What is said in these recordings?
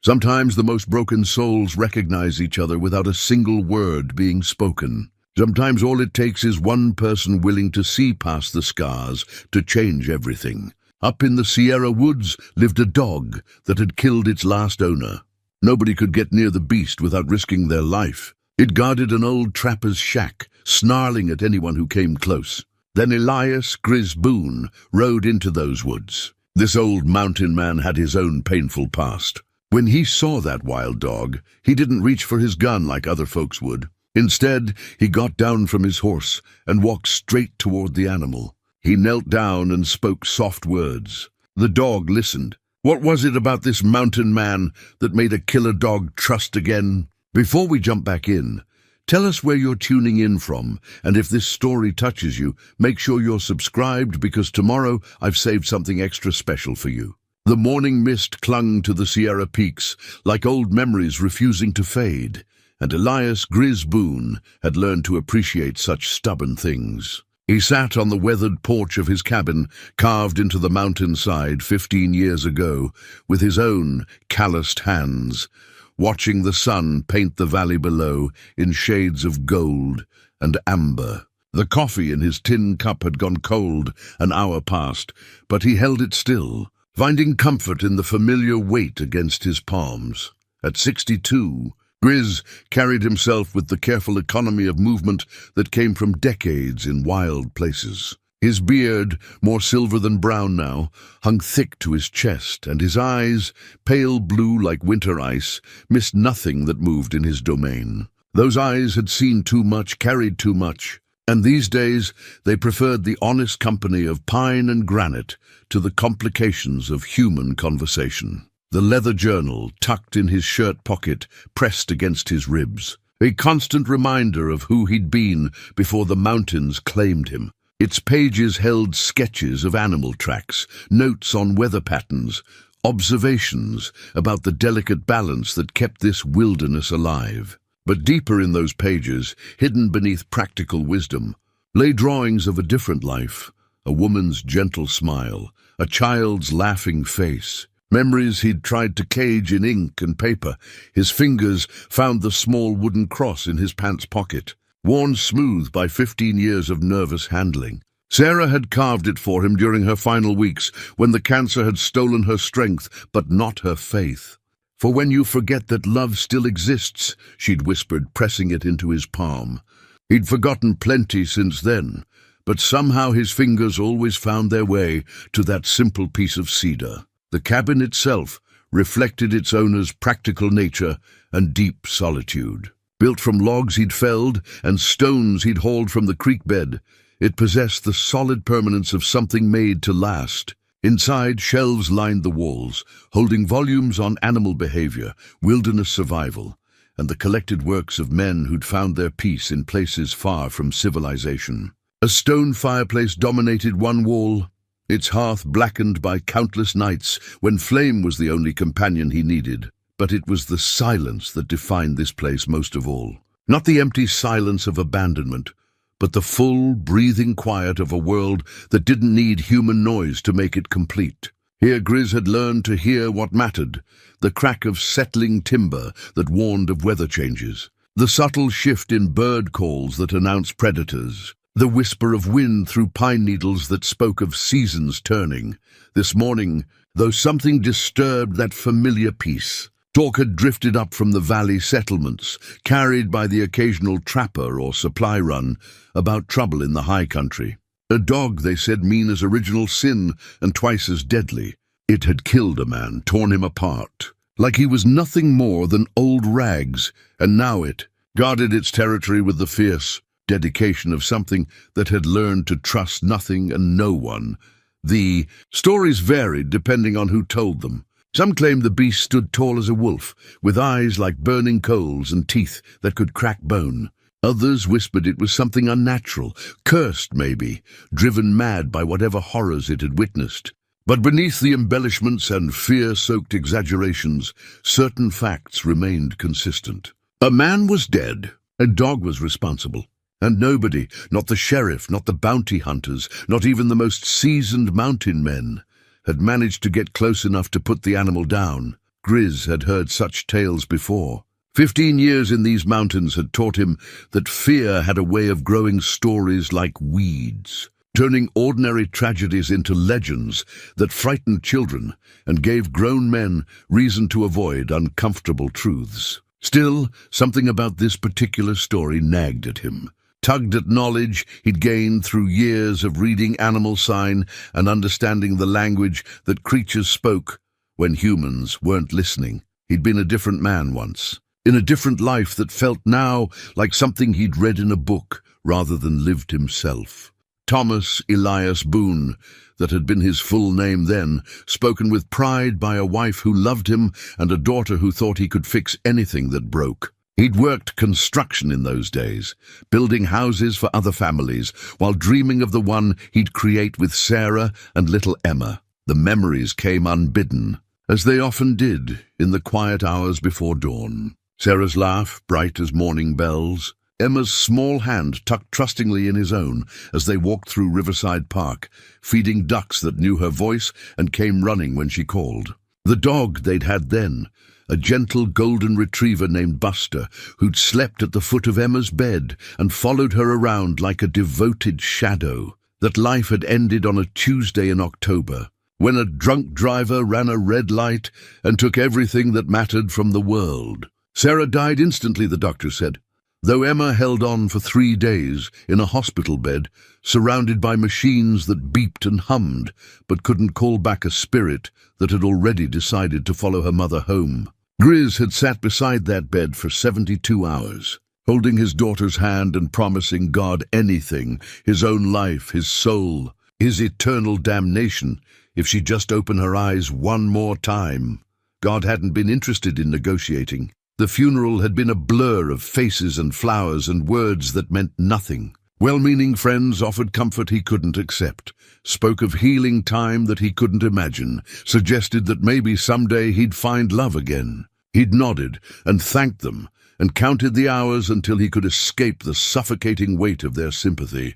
Sometimes the most broken souls recognize each other without a single word being spoken. Sometimes all it takes is one person willing to see past the scars to change everything. Up in the Sierra woods lived a dog that had killed its last owner. Nobody could get near the beast without risking their life. It guarded an old trapper's shack, snarling at anyone who came close. Then Elias Grizz Boone rode into those woods. This old mountain man had his own painful past. When he saw that wild dog, he didn't reach for his gun like other folks would. Instead, he got down from his horse and walked straight toward the animal. He knelt down and spoke soft words. The dog listened. What was it about this mountain man that made a killer dog trust again? Before we jump back in, tell us where you're tuning in from, and if this story touches you, make sure you're subscribed because tomorrow I've saved something extra special for you. The morning mist clung to the Sierra peaks like old memories refusing to fade, and Elias Grizz Boone had learned to appreciate such stubborn things. He sat on the weathered porch of his cabin, carved into the mountainside 15 years ago, with his own calloused hands, watching the sun paint the valley below in shades of gold and amber. The coffee in his tin cup had gone cold an hour past, but he held it still, finding comfort in the familiar weight against his palms. At 62, Grizz carried himself with the careful economy of movement that came from decades in wild places. His beard, more silver than brown now, hung thick to his chest, and his eyes, pale blue like winter ice, missed nothing that moved in his domain. Those eyes had seen too much, carried too much, and these days they preferred the honest company of pine and granite to the complications of human conversation. The leather journal, tucked in his shirt pocket, pressed against his ribs, a constant reminder of who he'd been before the mountains claimed him. Its pages held sketches of animal tracks, notes on weather patterns, observations about the delicate balance that kept this wilderness alive. But deeper in those pages, hidden beneath practical wisdom, lay drawings of a different life, a woman's gentle smile, a child's laughing face, memories he'd tried to cage in ink and paper. His fingers found the small wooden cross in his pants pocket, worn smooth by 15 years of nervous handling. Sarah had carved it for him during her final weeks, when the cancer had stolen her strength, but not her faith. For when you forget that love still exists, she'd whispered, pressing it into his palm. He'd forgotten plenty since then, but somehow his fingers always found their way to that simple piece of cedar. The cabin itself reflected its owner's practical nature and deep solitude. Built from logs he'd felled and stones he'd hauled from the creek bed, it possessed the solid permanence of something made to last. Inside, shelves lined the walls, holding volumes on animal behavior, wilderness survival, and the collected works of men who'd found their peace in places far from civilization. A stone fireplace dominated one wall, its hearth blackened by countless nights when flame was the only companion he needed. But it was the silence that defined this place most of all. Not the empty silence of abandonment, but the full, breathing quiet of a world that didn't need human noise to make it complete. Here Grizz had learned to hear what mattered, the crack of settling timber that warned of weather changes, the subtle shift in bird calls that announced predators, the whisper of wind through pine needles that spoke of seasons turning. This morning, though something disturbed that familiar peace, talk had drifted up from the valley settlements, carried by the occasional trapper or supply run, about trouble in the high country. A dog, they said, mean as original sin and twice as deadly. It had killed a man, torn him apart, like he was nothing more than old rags, and now it guarded its territory with the fierce dedication of something that had learned to trust nothing and no one. The stories varied depending on who told them. Some claimed the beast stood tall as a wolf, with eyes like burning coals and teeth that could crack bone. Others whispered it was something unnatural, cursed maybe, driven mad by whatever horrors it had witnessed. But beneath the embellishments and fear-soaked exaggerations, certain facts remained consistent. A man was dead, a dog was responsible, and nobody, not the sheriff, not the bounty hunters, not even the most seasoned mountain men, had managed to get close enough to put the animal down. Grizz had heard such tales before. 15 years in these mountains had taught him that fear had a way of growing stories like weeds, turning ordinary tragedies into legends that frightened children and gave grown men reason to avoid uncomfortable truths. Still, something about this particular story nagged at him, tugged at knowledge he'd gained through years of reading animal sign and understanding the language that creatures spoke when humans weren't listening. He'd been a different man once, in a different life that felt now like something he'd read in a book rather than lived himself. Thomas Elias Boone, that had been his full name then, spoken with pride by a wife who loved him and a daughter who thought he could fix anything that broke. He'd worked construction in those days, building houses for other families, while dreaming of the one he'd create with Sarah and little Emma. The memories came unbidden, as they often did in the quiet hours before dawn. Sarah's laugh, bright as morning bells, Emma's small hand tucked trustingly in his own as they walked through Riverside Park, feeding ducks that knew her voice and came running when she called. The dog they'd had then, a gentle golden retriever named Buster, who'd slept at the foot of Emma's bed and followed her around like a devoted shadow. That life had ended on a Tuesday in October, when a drunk driver ran a red light and took everything that mattered from the world. Sarah died instantly, the doctor said, though Emma held on for 3 days in a hospital bed, surrounded by machines that beeped and hummed, but couldn't call back a spirit that had already decided to follow her mother home. Grizz had sat beside that bed for 72 hours, holding his daughter's hand and promising God anything, his own life, his soul, his eternal damnation, if she'd just open her eyes one more time. God hadn't been interested in negotiating. The funeral had been a blur of faces and flowers and words that meant nothing. Well-meaning friends offered comfort he couldn't accept, spoke of healing time that he couldn't imagine, suggested that maybe someday he'd find love again. He'd nodded and thanked them and counted the hours until he could escape the suffocating weight of their sympathy.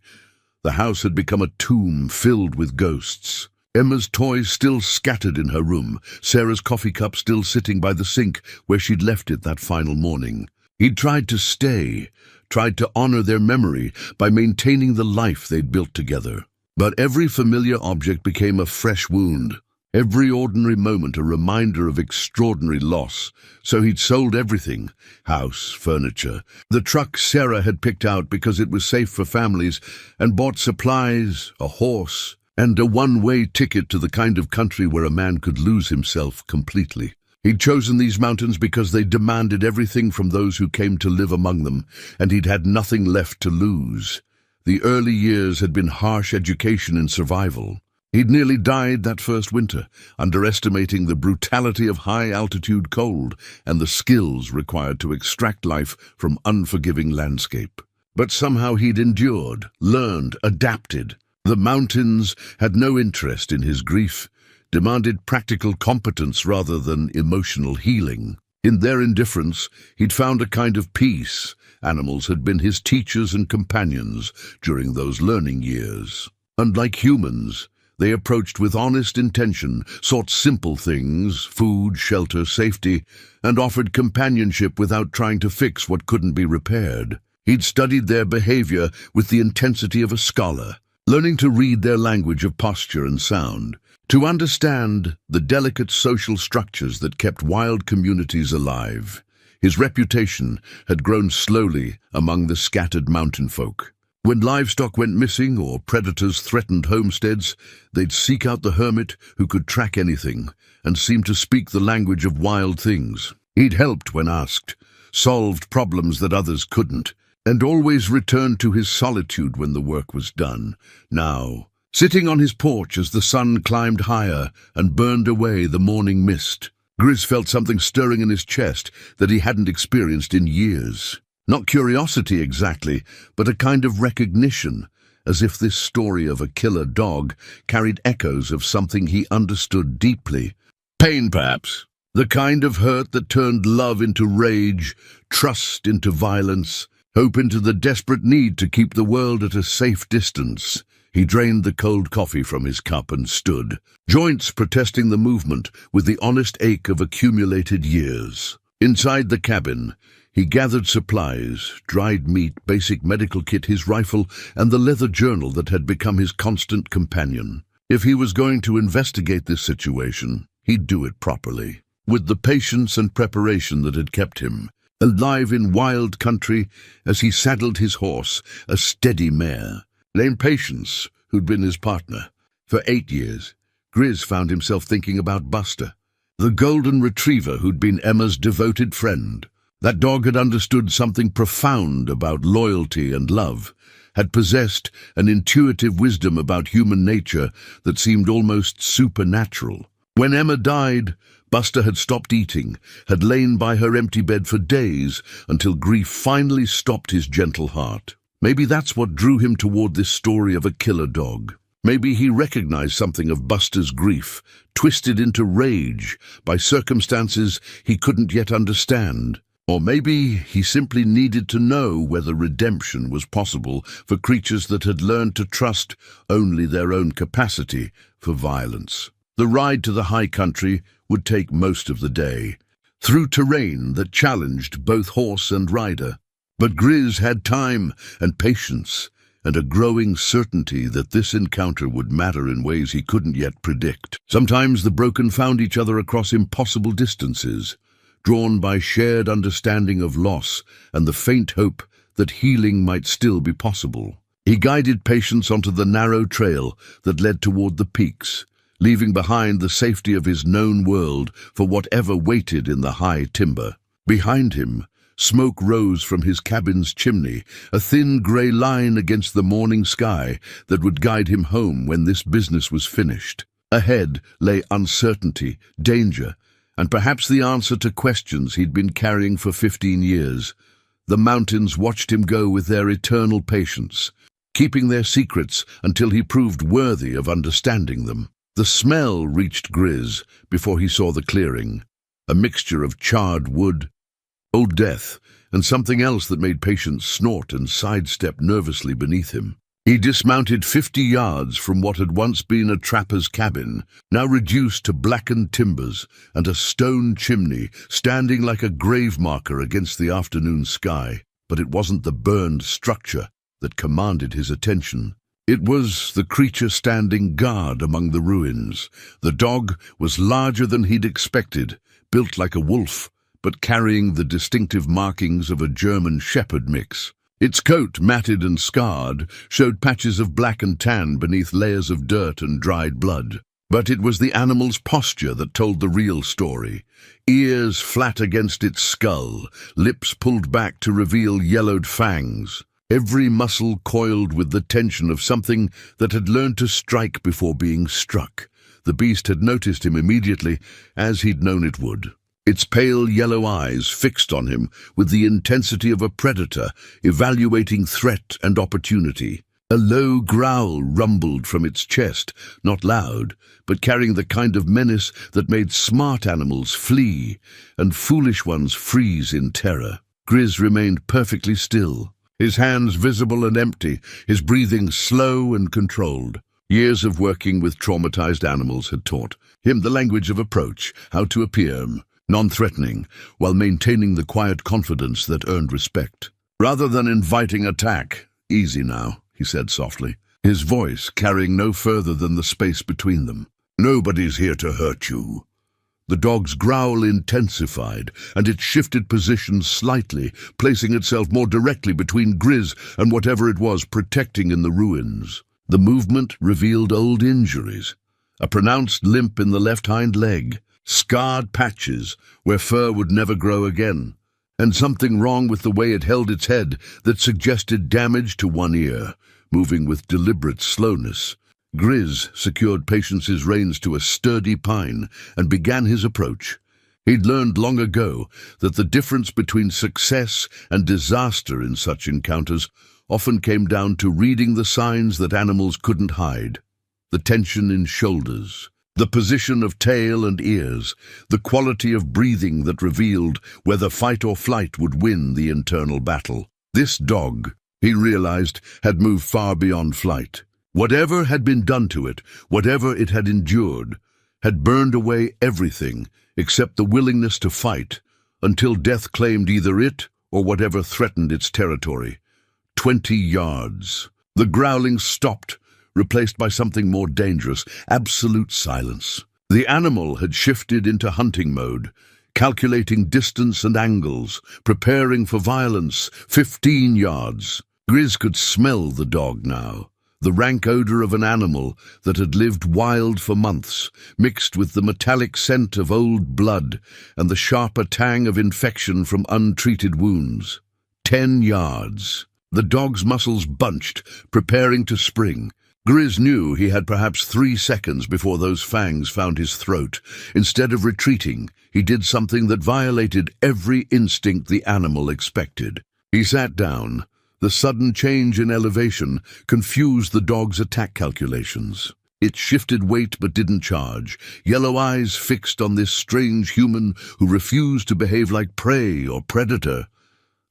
The house had become a tomb filled with ghosts. Emma's toys still scattered in her room, Sarah's coffee cup still sitting by the sink where she'd left it that final morning. He'd tried to stay, tried to honor their memory by maintaining the life they'd built together. But every familiar object became a fresh wound, every ordinary moment a reminder of extraordinary loss. So he'd sold everything, house, furniture, the truck Sarah had picked out because it was safe for families, and bought supplies, a horse, and a one-way ticket to the kind of country where a man could lose himself completely. He'd chosen these mountains because they demanded everything from those who came to live among them, and he'd had nothing left to lose. The early years had been harsh education in survival. He'd nearly died that first winter, underestimating the brutality of high-altitude cold and the skills required to extract life from unforgiving landscape. But somehow he'd endured, learned, adapted. The mountains had no interest in his grief, demanded practical competence rather than emotional healing. In their indifference, he'd found a kind of peace. Animals had been his teachers and companions during those learning years. Unlike humans, they approached with honest intention, sought simple things, food, shelter, safety, and offered companionship without trying to fix what couldn't be repaired. He'd studied their behavior with the intensity of a scholar, learning to read their language of posture and sound, to understand the delicate social structures that kept wild communities alive. His reputation had grown slowly among the scattered mountain folk. When livestock went missing or predators threatened homesteads, they'd seek out the hermit who could track anything and seemed to speak the language of wild things. He'd helped when asked, solved problems that others couldn't, and always returned to his solitude when the work was done. Now, sitting on his porch as the sun climbed higher and burned away the morning mist, Grizz felt something stirring in his chest that he hadn't experienced in years. Not curiosity exactly, but a kind of recognition, as if this story of a killer dog carried echoes of something he understood deeply. Pain, perhaps. The kind of hurt that turned love into rage, trust into violence, hope into the desperate need to keep the world at a safe distance. He drained the cold coffee from his cup and stood, joints protesting the movement with the honest ache of accumulated years. Inside the cabin, he gathered supplies, dried meat, basic medical kit, his rifle, and the leather journal that had become his constant companion. If he was going to investigate this situation, he'd do it properly, with the patience and preparation that had kept him alive in wild country as he saddled his horse, a steady mare, named Patience, who'd been his partner. For 8 years, Grizz found himself thinking about Buster, the golden retriever who'd been Emma's devoted friend. That dog had understood something profound about loyalty and love, had possessed an intuitive wisdom about human nature that seemed almost supernatural. When Emma died, Buster had stopped eating, had lain by her empty bed for days until grief finally stopped his gentle heart. Maybe that's what drew him toward this story of a killer dog. Maybe he recognized something of Buster's grief, twisted into rage by circumstances he couldn't yet understand. Or maybe he simply needed to know whether redemption was possible for creatures that had learned to trust only their own capacity for violence. The ride to the high country would take most of the day, through terrain that challenged both horse and rider. But Grizz had time and patience, and a growing certainty that this encounter would matter in ways he couldn't yet predict. Sometimes the broken found each other across impossible distances, drawn by shared understanding of loss and the faint hope that healing might still be possible. He guided Patience onto the narrow trail that led toward the peaks, leaving behind the safety of his known world for whatever waited in the high timber. Behind him, smoke rose from his cabin's chimney, a thin grey line against the morning sky that would guide him home when this business was finished. Ahead lay uncertainty, danger, and perhaps the answer to questions he'd been carrying for 15 years. The mountains watched him go with their eternal patience, keeping their secrets until he proved worthy of understanding them. The smell reached Grizz before he saw the clearing, a mixture of charred wood, old death, and something else that made Patience snort and sidestep nervously beneath him. He dismounted 50 yards from what had once been a trapper's cabin, now reduced to blackened timbers and a stone chimney standing like a grave marker against the afternoon sky. But it wasn't the burned structure that commanded his attention. It was the creature standing guard among the ruins. The dog was larger than he'd expected, built like a wolf, but carrying the distinctive markings of a German shepherd mix. Its coat, matted and scarred, showed patches of black and tan beneath layers of dirt and dried blood. But it was the animal's posture that told the real story. Ears flat against its skull, lips pulled back to reveal yellowed fangs. Every muscle coiled with the tension of something that had learned to strike before being struck. The beast had noticed him immediately, as he'd known it would. Its pale yellow eyes fixed on him with the intensity of a predator, evaluating threat and opportunity. A low growl rumbled from its chest, not loud, but carrying the kind of menace that made smart animals flee and foolish ones freeze in terror. Grizz remained perfectly still, his hands visible and empty, his breathing slow and controlled. Years of working with traumatized animals had taught him the language of approach, how to appear non-threatening, while maintaining the quiet confidence that earned respect. Rather than inviting attack, "Easy now," he said softly, his voice carrying no further than the space between them. "Nobody's here to hurt you." The dog's growl intensified, and it shifted positions slightly, placing itself more directly between Grizz and whatever it was protecting in the ruins. The movement revealed old injuries, a pronounced limp in the left hind leg, scarred patches where fur would never grow again, and something wrong with the way it held its head that suggested damage to one ear, moving with deliberate slowness. Grizz secured Patience's reins to a sturdy pine and began his approach. He'd learned long ago that the difference between success and disaster in such encounters often came down to reading the signs that animals couldn't hide. The tension in shoulders, the position of tail and ears, the quality of breathing that revealed whether fight or flight would win the internal battle. This dog, he realized, had moved far beyond flight. Whatever had been done to it, whatever it had endured, had burned away everything except the willingness to fight, until death claimed either it or whatever threatened its territory. 20 yards. The growling stopped, replaced by something more dangerous, absolute silence. The animal had shifted into hunting mode, calculating distance and angles, preparing for violence. 15 yards. Grizz could smell the dog now, the rank odor of an animal that had lived wild for months, mixed with the metallic scent of old blood and the sharper tang of infection from untreated wounds. 10 yards. The dog's muscles bunched, preparing to spring. Grizz knew he had perhaps 3 seconds before those fangs found his throat. Instead of retreating, he did something that violated every instinct the animal expected. He sat down. The sudden change in elevation confused the dog's attack calculations. It shifted weight but didn't charge, yellow eyes fixed on this strange human who refused to behave like prey or predator.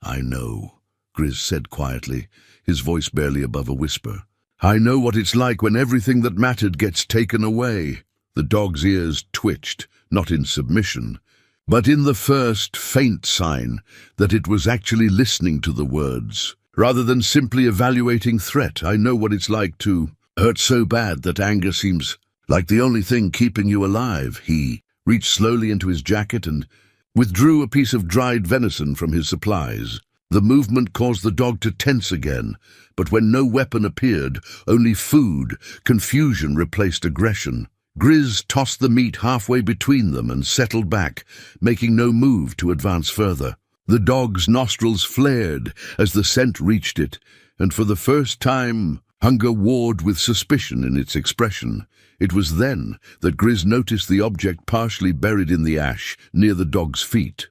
"I know," Grizz said quietly, his voice barely above a whisper. "I know what it's like when everything that mattered gets taken away." The dog's ears twitched, not in submission, but in the first faint sign that it was actually listening to the words, rather than simply evaluating threat. "I know what it's like to hurt so bad that anger seems like the only thing keeping you alive." He reached slowly into his jacket and withdrew a piece of dried venison from his supplies. The movement caused the dog to tense again, but when no weapon appeared, only food, confusion replaced aggression. Grizz tossed the meat halfway between them and settled back, making no move to advance further. The dog's nostrils flared as the scent reached it, and for the first time, hunger warred with suspicion in its expression. It was then that Grizz noticed the object partially buried in the ash near the dog's feet.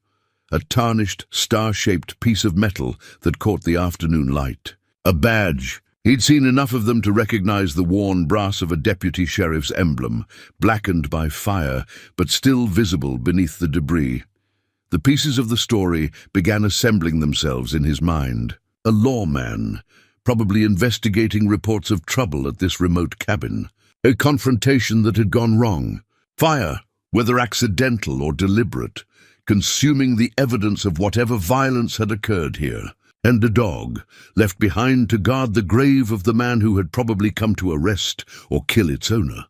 A tarnished, star-shaped piece of metal that caught the afternoon light. A badge. He'd seen enough of them to recognize the worn brass of a deputy sheriff's emblem, blackened by fire, but still visible beneath the debris. The pieces of the story began assembling themselves in his mind. A lawman, probably investigating reports of trouble at this remote cabin. A confrontation that had gone wrong. Fire, whether accidental or deliberate, consuming the evidence of whatever violence had occurred here. And a dog, left behind to guard the grave of the man who had probably come to arrest or kill its owner.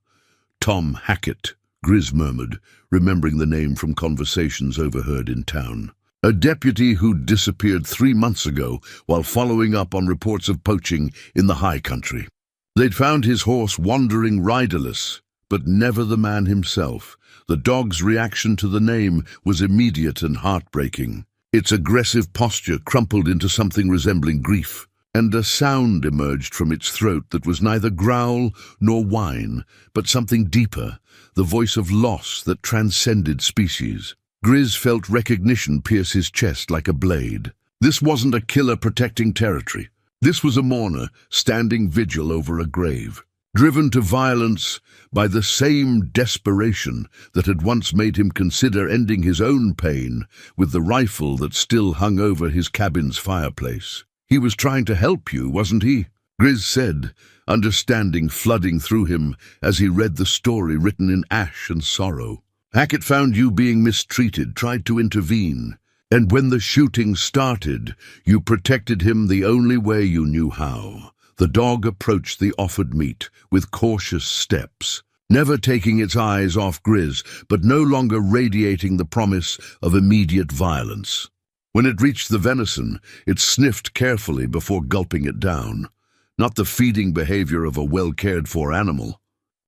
"Tom Hackett," Grizz murmured, remembering the name from conversations overheard in town. A deputy who'd disappeared 3 months ago while following up on reports of poaching in the high country. They'd found his horse wandering riderless, but never the man himself. The dog's reaction to the name was immediate and heartbreaking. Its aggressive posture crumpled into something resembling grief, and a sound emerged from its throat that was neither growl nor whine, but something deeper, the voice of loss that transcended species. Grizz felt recognition pierce his chest like a blade. This wasn't a killer protecting territory. This was a mourner standing vigil over a grave, driven to violence by the same desperation that had once made him consider ending his own pain with the rifle that still hung over his cabin's fireplace. "He was trying to help you, wasn't he?" Grizz said, understanding flooding through him as he read the story written in ash and sorrow. "Hackett found you being mistreated, tried to intervene, and when the shooting started, you protected him the only way you knew how." The dog approached the offered meat with cautious steps, never taking its eyes off Grizz, but no longer radiating the promise of immediate violence. When it reached the venison, it sniffed carefully before gulping it down. Not the feeding behavior of a well-cared-for animal,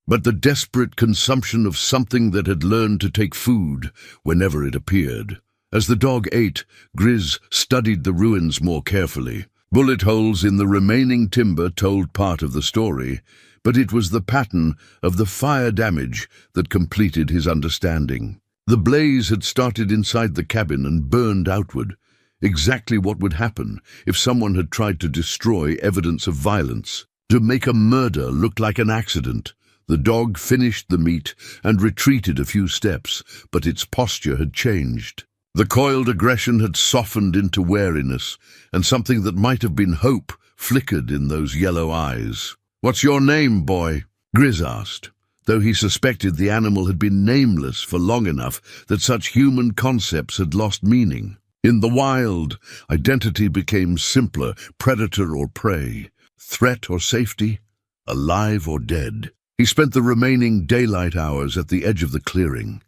but the desperate consumption of something that had learned to take food whenever it appeared. As the dog ate, Grizz studied the ruins more carefully. Bullet holes in the remaining timber told part of the story, but it was the pattern of the fire damage that completed his understanding. The blaze had started inside the cabin and burned outward, exactly what would happen if someone had tried to destroy evidence of violence, to make a murder look like an accident. The dog finished the meat and retreated a few steps, but its posture had changed. The coiled aggression had softened into wariness, and something that might have been hope flickered in those yellow eyes. "What's your name, boy?" Grizz asked, though he suspected the animal had been nameless for long enough that such human concepts had lost meaning. In the wild, identity became simpler: predator or prey, threat or safety, alive or dead. He spent the remaining daylight hours at the edge of the clearing,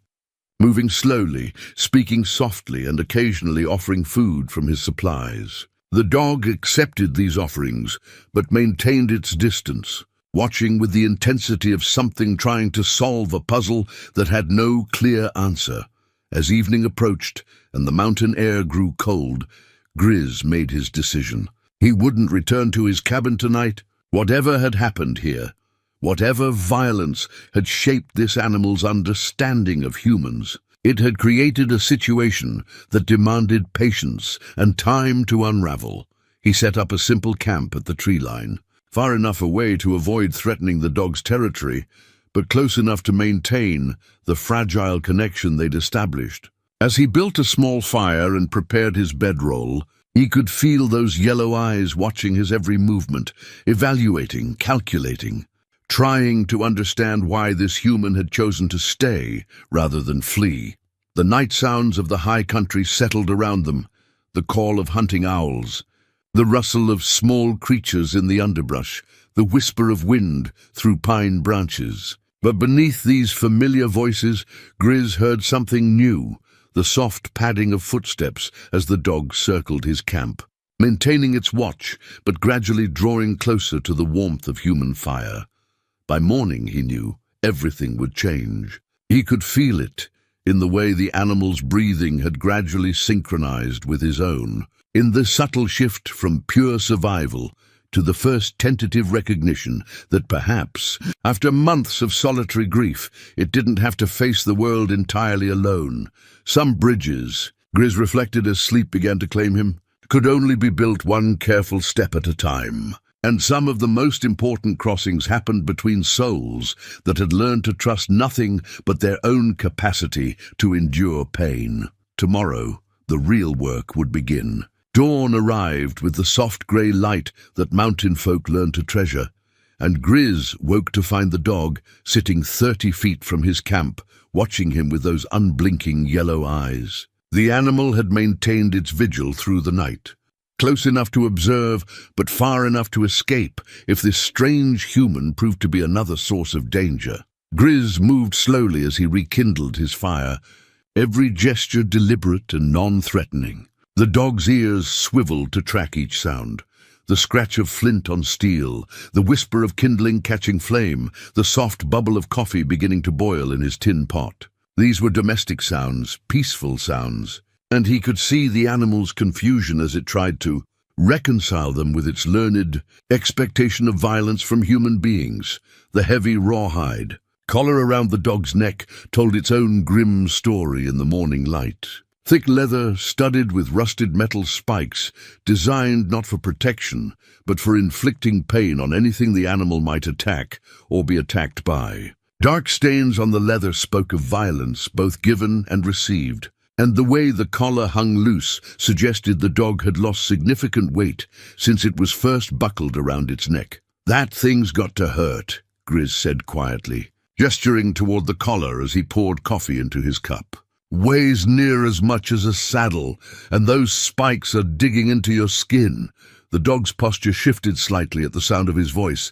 moving slowly, speaking softly, and occasionally offering food from his supplies. The dog accepted these offerings, but maintained its distance, watching with the intensity of something trying to solve a puzzle that had no clear answer. As evening approached and the mountain air grew cold, Grizz made his decision. He wouldn't return to his cabin tonight. Whatever had happened here, whatever violence had shaped this animal's understanding of humans, it had created a situation that demanded patience and time to unravel. He set up a simple camp at the tree line, far enough away to avoid threatening the dog's territory, but close enough to maintain the fragile connection they'd established. As he built a small fire and prepared his bedroll, he could feel those yellow eyes watching his every movement, evaluating, calculating, trying to understand why this human had chosen to stay rather than flee. The night sounds of the high country settled around them, the call of hunting owls, the rustle of small creatures in the underbrush, the whisper of wind through pine branches. But beneath these familiar voices, Grizz heard something new, the soft padding of footsteps as the dog circled his camp, maintaining its watch, but gradually drawing closer to the warmth of human fire. By morning, he knew, everything would change. He could feel it, in the way the animal's breathing had gradually synchronized with his own, in the subtle shift from pure survival to the first tentative recognition that perhaps, after months of solitary grief, it didn't have to face the world entirely alone. Some bridges, Grizz reflected as sleep began to claim him, could only be built one careful step at a time. And some of the most important crossings happened between souls that had learned to trust nothing but their own capacity to endure pain. Tomorrow, the real work would begin. Dawn arrived with the soft grey light that mountain folk learned to treasure, and Grizz woke to find the dog sitting 30 feet from his camp, watching him with those unblinking yellow eyes. The animal had maintained its vigil through the night, close enough to observe, but far enough to escape if this strange human proved to be another source of danger. Grizz moved slowly as he rekindled his fire, every gesture deliberate and non-threatening. The dog's ears swiveled to track each sound, the scratch of flint on steel, the whisper of kindling catching flame, the soft bubble of coffee beginning to boil in his tin pot. These were domestic sounds, peaceful sounds, and he could see the animal's confusion as it tried to reconcile them with its learned expectation of violence from human beings. The heavy rawhide collar around the dog's neck told its own grim story in the morning light. Thick leather studded with rusted metal spikes, designed not for protection, but for inflicting pain on anything the animal might attack or be attacked by. Dark stains on the leather spoke of violence, both given and received, and the way the collar hung loose suggested the dog had lost significant weight since it was first buckled around its neck. "That thing's got to hurt," Grizz said quietly, gesturing toward the collar as he poured coffee into his cup. "Weighs near as much as a saddle, and those spikes are digging into your skin." The dog's posture shifted slightly at the sound of his voice,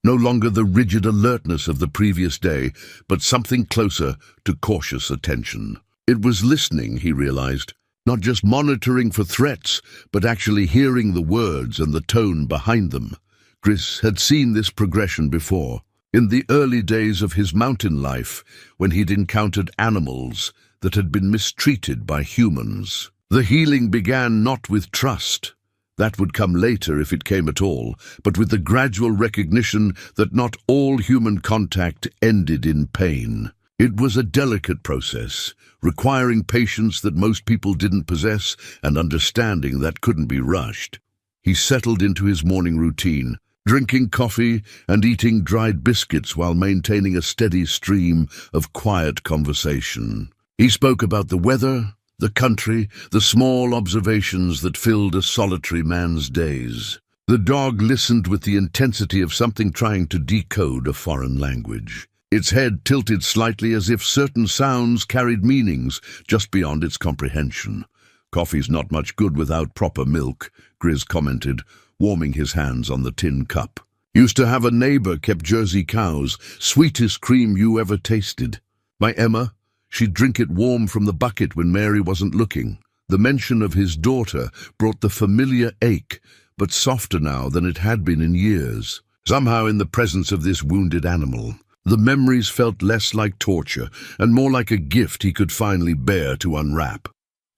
no longer the rigid alertness of the previous day, but something closer to cautious attention. It was listening, he realized, not just monitoring for threats, but actually hearing the words and the tone behind them. Grizz had seen this progression before, in the early days of his mountain life, when he'd encountered animals that had been mistreated by humans. The healing began not with trust. That would come later if it came at all, but with the gradual recognition that not all human contact ended in pain. It was a delicate process, requiring patience that most people didn't possess and understanding that couldn't be rushed. He settled into his morning routine, drinking coffee and eating dried biscuits while maintaining a steady stream of quiet conversation. He spoke about the weather, the country, the small observations that filled a solitary man's days. The dog listened with the intensity of something trying to decode a foreign language. Its head tilted slightly as if certain sounds carried meanings just beyond its comprehension. "Coffee's not much good without proper milk," Grizz commented, warming his hands on the tin cup. "Used to have a neighbor kept Jersey cows, sweetest cream you ever tasted. My Emma, she'd drink it warm from the bucket when Mary wasn't looking." The mention of his daughter brought the familiar ache, but softer now than it had been in years. Somehow, in the presence of this wounded animal, the memories felt less like torture and more like a gift he could finally bear to unwrap.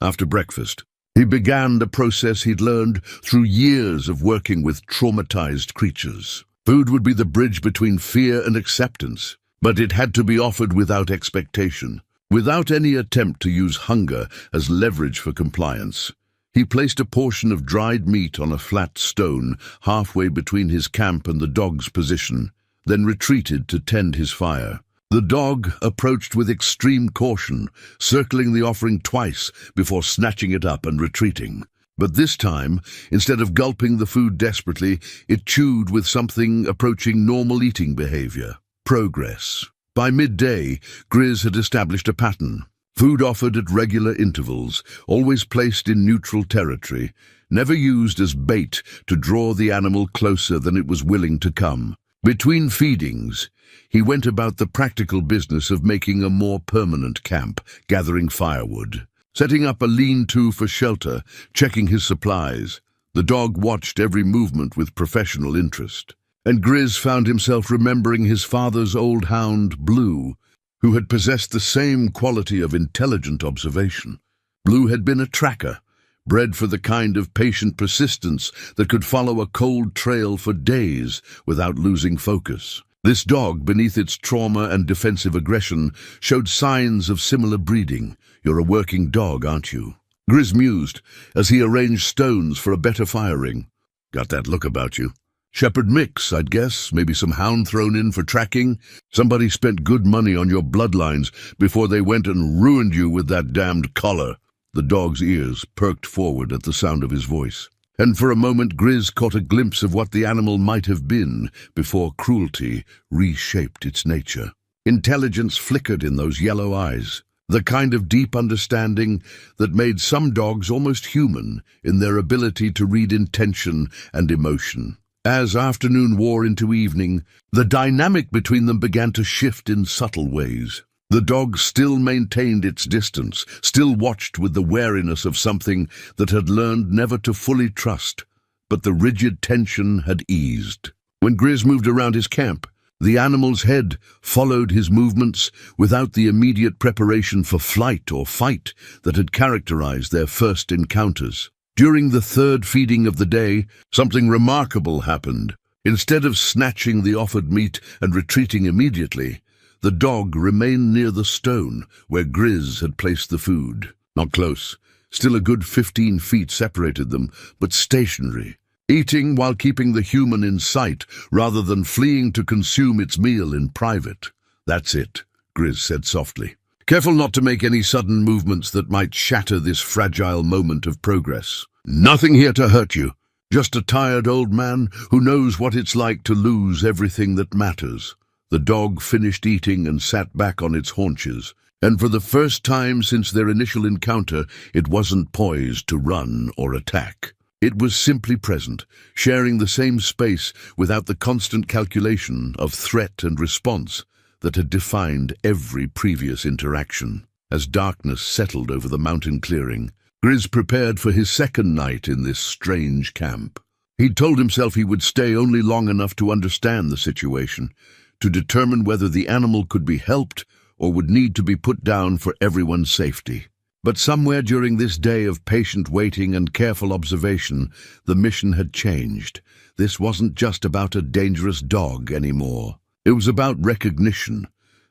After breakfast, he began the process he'd learned through years of working with traumatized creatures. Food would be the bridge between fear and acceptance, but it had to be offered without expectation, without any attempt to use hunger as leverage for compliance. He placed a portion of dried meat on a flat stone halfway between his camp and the dog's position, then retreated to tend his fire. The dog approached with extreme caution, circling the offering twice before snatching it up and retreating. But this time, instead of gulping the food desperately, it chewed with something approaching normal eating behavior. Progress. By midday, Grizz had established a pattern. Food offered at regular intervals, always placed in neutral territory, never used as bait to draw the animal closer than it was willing to come. Between feedings, he went about the practical business of making a more permanent camp, gathering firewood, setting up a lean-to for shelter, checking his supplies. The dog watched every movement with professional interest, and Grizz found himself remembering his father's old hound, Blue, who had possessed the same quality of intelligent observation. Blue had been a tracker, bred for the kind of patient persistence that could follow a cold trail for days without losing focus. This dog, beneath its trauma and defensive aggression, showed signs of similar breeding. "You're a working dog, aren't you?" Grizz mused as he arranged stones for a better firing. "Got that look about you. Shepherd mix, I'd guess, maybe some hound thrown in for tracking. Somebody spent good money on your bloodlines before they went and ruined you with that damned collar." The dog's ears perked forward at the sound of his voice, and for a moment Grizz caught a glimpse of what the animal might have been before cruelty reshaped its nature. Intelligence flickered in those yellow eyes, the kind of deep understanding that made some dogs almost human in their ability to read intention and emotion. As afternoon wore into evening, the dynamic between them began to shift in subtle ways. The dog still maintained its distance, still watched with the wariness of something that had learned never to fully trust, but the rigid tension had eased. When Grizz moved around his camp, the animal's head followed his movements without the immediate preparation for flight or fight that had characterized their first encounters. During the third feeding of the day, something remarkable happened. Instead of snatching the offered meat and retreating immediately, the dog remained near the stone where Grizz had placed the food. Not close. Still a good 15 feet separated them, but stationary, eating while keeping the human in sight rather than fleeing to consume its meal in private. "That's it," Grizz said softly. "Careful not to make any sudden movements that might shatter this fragile moment of progress. Nothing here to hurt you. Just a tired old man who knows what it's like to lose everything that matters." The dog finished eating and sat back on its haunches, and for the first time since their initial encounter, it wasn't poised to run or attack. It was simply present, sharing the same space without the constant calculation of threat and response that had defined every previous interaction. As darkness settled over the mountain clearing, Grizz prepared for his second night in this strange camp. He'd told himself he would stay only long enough to understand the situation, to determine whether the animal could be helped or would need to be put down for everyone's safety. But somewhere during this day of patient waiting and careful observation, the mission had changed. This wasn't just about a dangerous dog anymore. It was about recognition,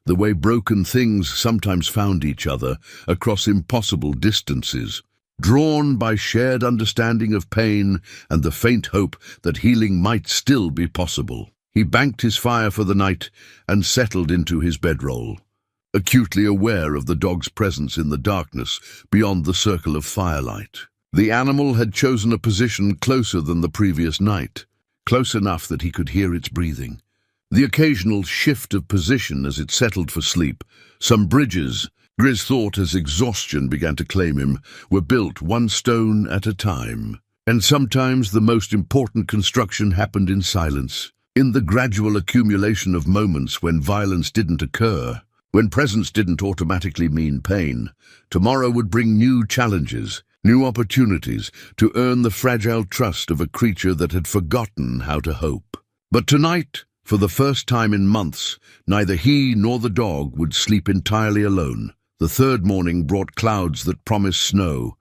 the way broken things sometimes found each other across impossible distances, drawn by shared understanding of pain and the faint hope that healing might still be possible. He banked his fire for the night and settled into his bedroll, acutely aware of the dog's presence in the darkness beyond the circle of firelight. The animal had chosen a position closer than the previous night, close enough that he could hear its breathing. The occasional shift of position as it settled for sleep. Some bridges, Grizz thought as exhaustion began to claim him, were built one stone at a time. And sometimes the most important construction happened in silence, in the gradual accumulation of moments when violence didn't occur, when presence didn't automatically mean pain. Tomorrow would bring new challenges, new opportunities to earn the fragile trust of a creature that had forgotten how to hope. But tonight, for the first time in months, neither he nor the dog would sleep entirely alone. The third morning brought clouds that promised snow,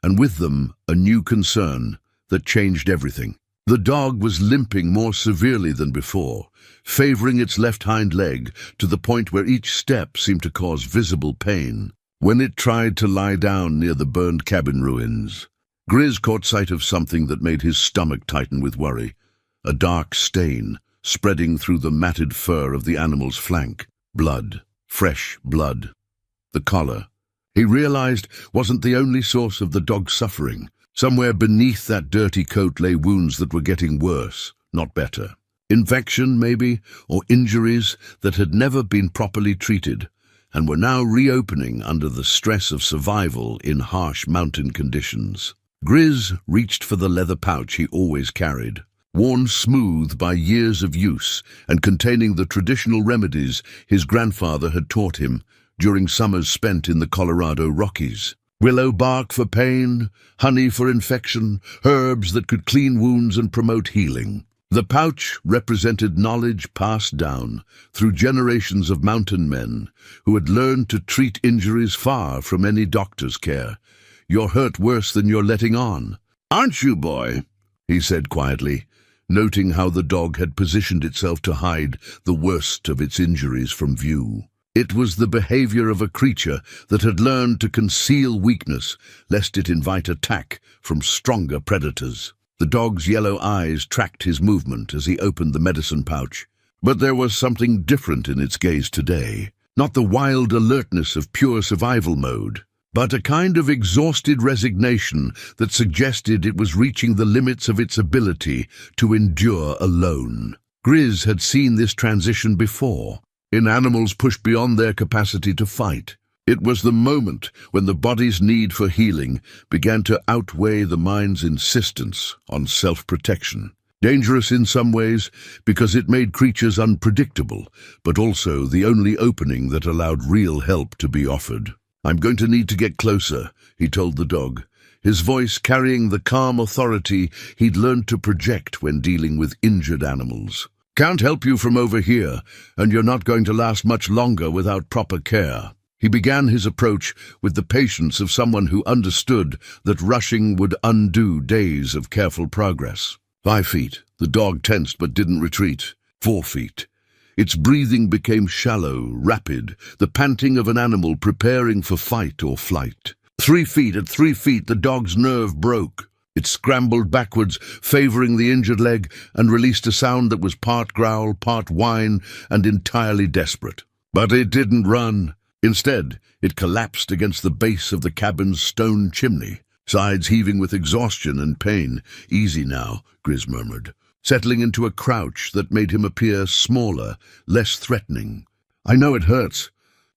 and with them a new concern that changed everything. The dog was limping more severely than before, favoring its left hind leg to the point where each step seemed to cause visible pain. When it tried to lie down near the burned cabin ruins, Grizz caught sight of something that made his stomach tighten with worry. A dark stain spreading through the matted fur of the animal's flank. Blood. Fresh blood. The collar, he realized, wasn't the only source of the dog's suffering. Somewhere beneath that dirty coat lay wounds that were getting worse, not better. Infection, maybe, or injuries that had never been properly treated, and were now reopening under the stress of survival in harsh mountain conditions. Grizz reached for the leather pouch he always carried, worn smooth by years of use and containing the traditional remedies his grandfather had taught him during summers spent in the Colorado Rockies. Willow bark for pain, honey for infection, herbs that could clean wounds and promote healing. The pouch represented knowledge passed down through generations of mountain men who had learned to treat injuries far from any doctor's care. "You're hurt worse than you're letting on, aren't you, boy?" he said quietly, noting how the dog had positioned itself to hide the worst of its injuries from view. It was the behavior of a creature that had learned to conceal weakness, lest it invite attack from stronger predators. The dog's yellow eyes tracked his movement as he opened the medicine pouch. But there was something different in its gaze today. Not the wild alertness of pure survival mode, but a kind of exhausted resignation that suggested it was reaching the limits of its ability to endure alone. Grizz had seen this transition before, in animals pushed beyond their capacity to fight. It was the moment when the body's need for healing began to outweigh the mind's insistence on self-protection. Dangerous in some ways because it made creatures unpredictable, but also the only opening that allowed real help to be offered. "I'm going to need to get closer," he told the dog, his voice carrying the calm authority he'd learned to project when dealing with injured animals. "Can't help you from over here, and you're not going to last much longer without proper care." He began his approach with the patience of someone who understood that rushing would undo days of careful progress. 5 feet. The dog tensed but didn't retreat. 4 feet. Its breathing became shallow, rapid, the panting of an animal preparing for fight or flight. 3 feet. At 3 feet, the dog's nerve broke. It scrambled backwards, favoring the injured leg, and released a sound that was part growl, part whine, and entirely desperate. But it didn't run. Instead, it collapsed against the base of the cabin's stone chimney, sides heaving with exhaustion and pain. "Easy now," Grizz murmured, settling into a crouch that made him appear smaller, less threatening. "I know it hurts.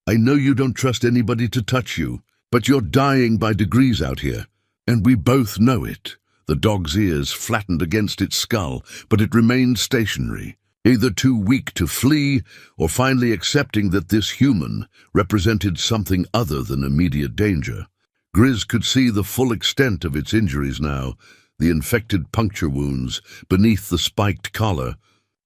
I know you don't trust anybody to touch you, but you're dying by degrees out here, and we both know it." The dog's ears flattened against its skull, but it remained stationary, either too weak to flee or finally accepting that this human represented something other than immediate danger. Grizz could see the full extent of its injuries now, the infected puncture wounds beneath the spiked collar,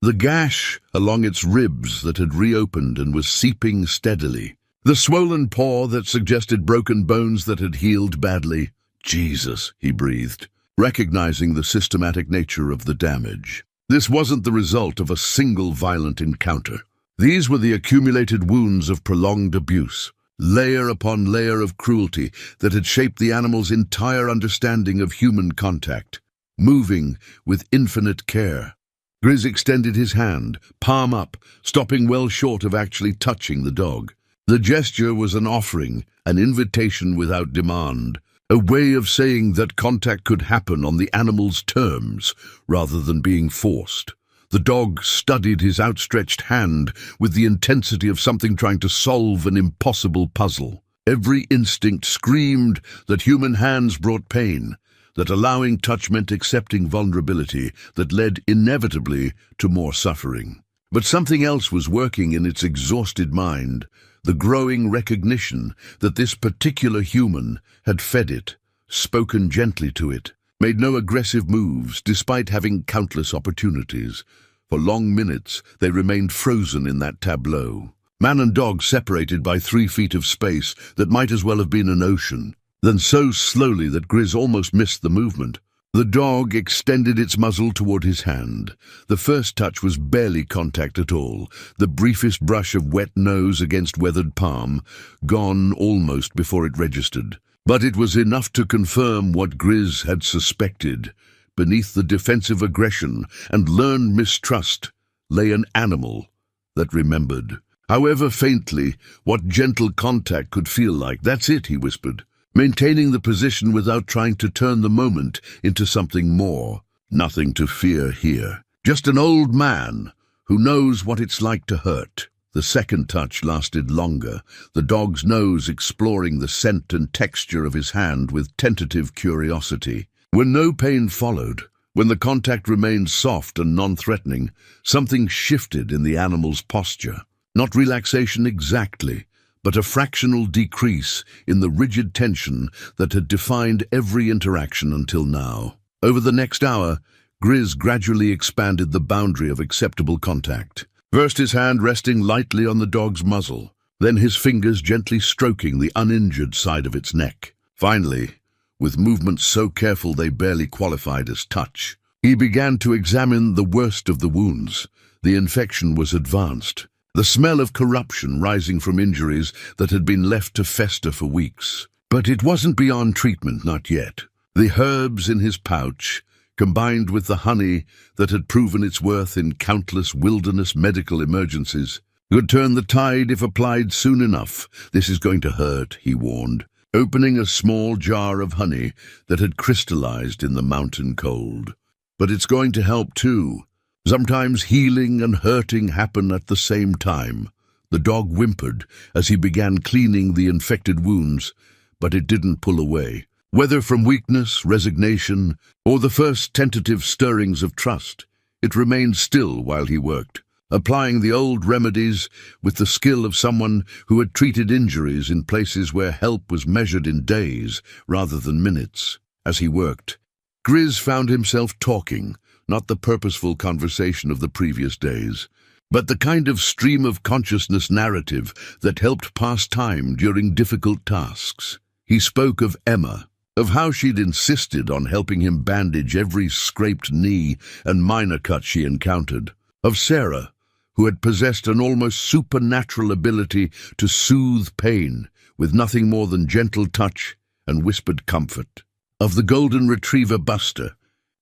the gash along its ribs that had reopened and was seeping steadily, the swollen paw that suggested broken bones that had healed badly. "Jesus," he breathed, recognizing the systematic nature of the damage. This wasn't the result of a single violent encounter. These were the accumulated wounds of prolonged abuse, layer upon layer of cruelty that had shaped the animal's entire understanding of human contact, moving with infinite care. Grizz extended his hand, palm up, stopping well short of actually touching the dog. The gesture was an offering, an invitation without demand, a way of saying that contact could happen on the animal's terms rather than being forced. The dog studied his outstretched hand with the intensity of something trying to solve an impossible puzzle. Every instinct screamed that human hands brought pain, that allowing touch meant accepting vulnerability that led inevitably to more suffering. But something else was working in its exhausted mind, the growing recognition that this particular human had fed it, spoken gently to it, made no aggressive moves despite having countless opportunities. For long minutes they remained frozen in that tableau. Man and dog separated by 3 feet of space that might as well have been an ocean. Then so slowly that Grizz almost missed the movement. The dog extended its muzzle toward his hand. The first touch was barely contact at all, the briefest brush of wet nose against weathered palm, gone almost before it registered. But it was enough to confirm what Grizz had suspected. Beneath the defensive aggression and learned mistrust lay an animal that remembered. However faintly, what gentle contact could feel like. "That's it," he whispered, maintaining the position without trying to turn the moment into something more. "Nothing to fear here. Just an old man who knows what it's like to hurt." The second touch lasted longer, the dog's nose exploring the scent and texture of his hand with tentative curiosity. When no pain followed, when the contact remained soft and non-threatening, something shifted in the animal's posture. Not relaxation exactly, but a fractional decrease in the rigid tension that had defined every interaction until now. Over the next hour, Grizz gradually expanded the boundary of acceptable contact. First his hand resting lightly on the dog's muzzle, then his fingers gently stroking the uninjured side of its neck. Finally, with movements so careful they barely qualified as touch, he began to examine the worst of the wounds. The infection was advanced, the smell of corruption rising from injuries that had been left to fester for weeks. But it wasn't beyond treatment, not yet. The herbs in his pouch, combined with the honey that had proven its worth in countless wilderness medical emergencies, could turn the tide if applied soon enough. "This is going to hurt," he warned, opening a small jar of honey that had crystallized in the mountain cold. "But it's going to help too. Sometimes healing and hurting happen at the same time." The dog whimpered as he began cleaning the infected wounds, but it didn't pull away. Whether from weakness, resignation, or the first tentative stirrings of trust, it remained still while he worked, applying the old remedies with the skill of someone who had treated injuries in places where help was measured in days rather than minutes. As he worked, Grizz found himself talking, not the purposeful conversation of the previous days, but the kind of stream of consciousness narrative that helped pass time during difficult tasks. He spoke of Emma, of how she'd insisted on helping him bandage every scraped knee and minor cut she encountered, of Sarah, who had possessed an almost supernatural ability to soothe pain with nothing more than gentle touch and whispered comfort, of the golden retriever Buster,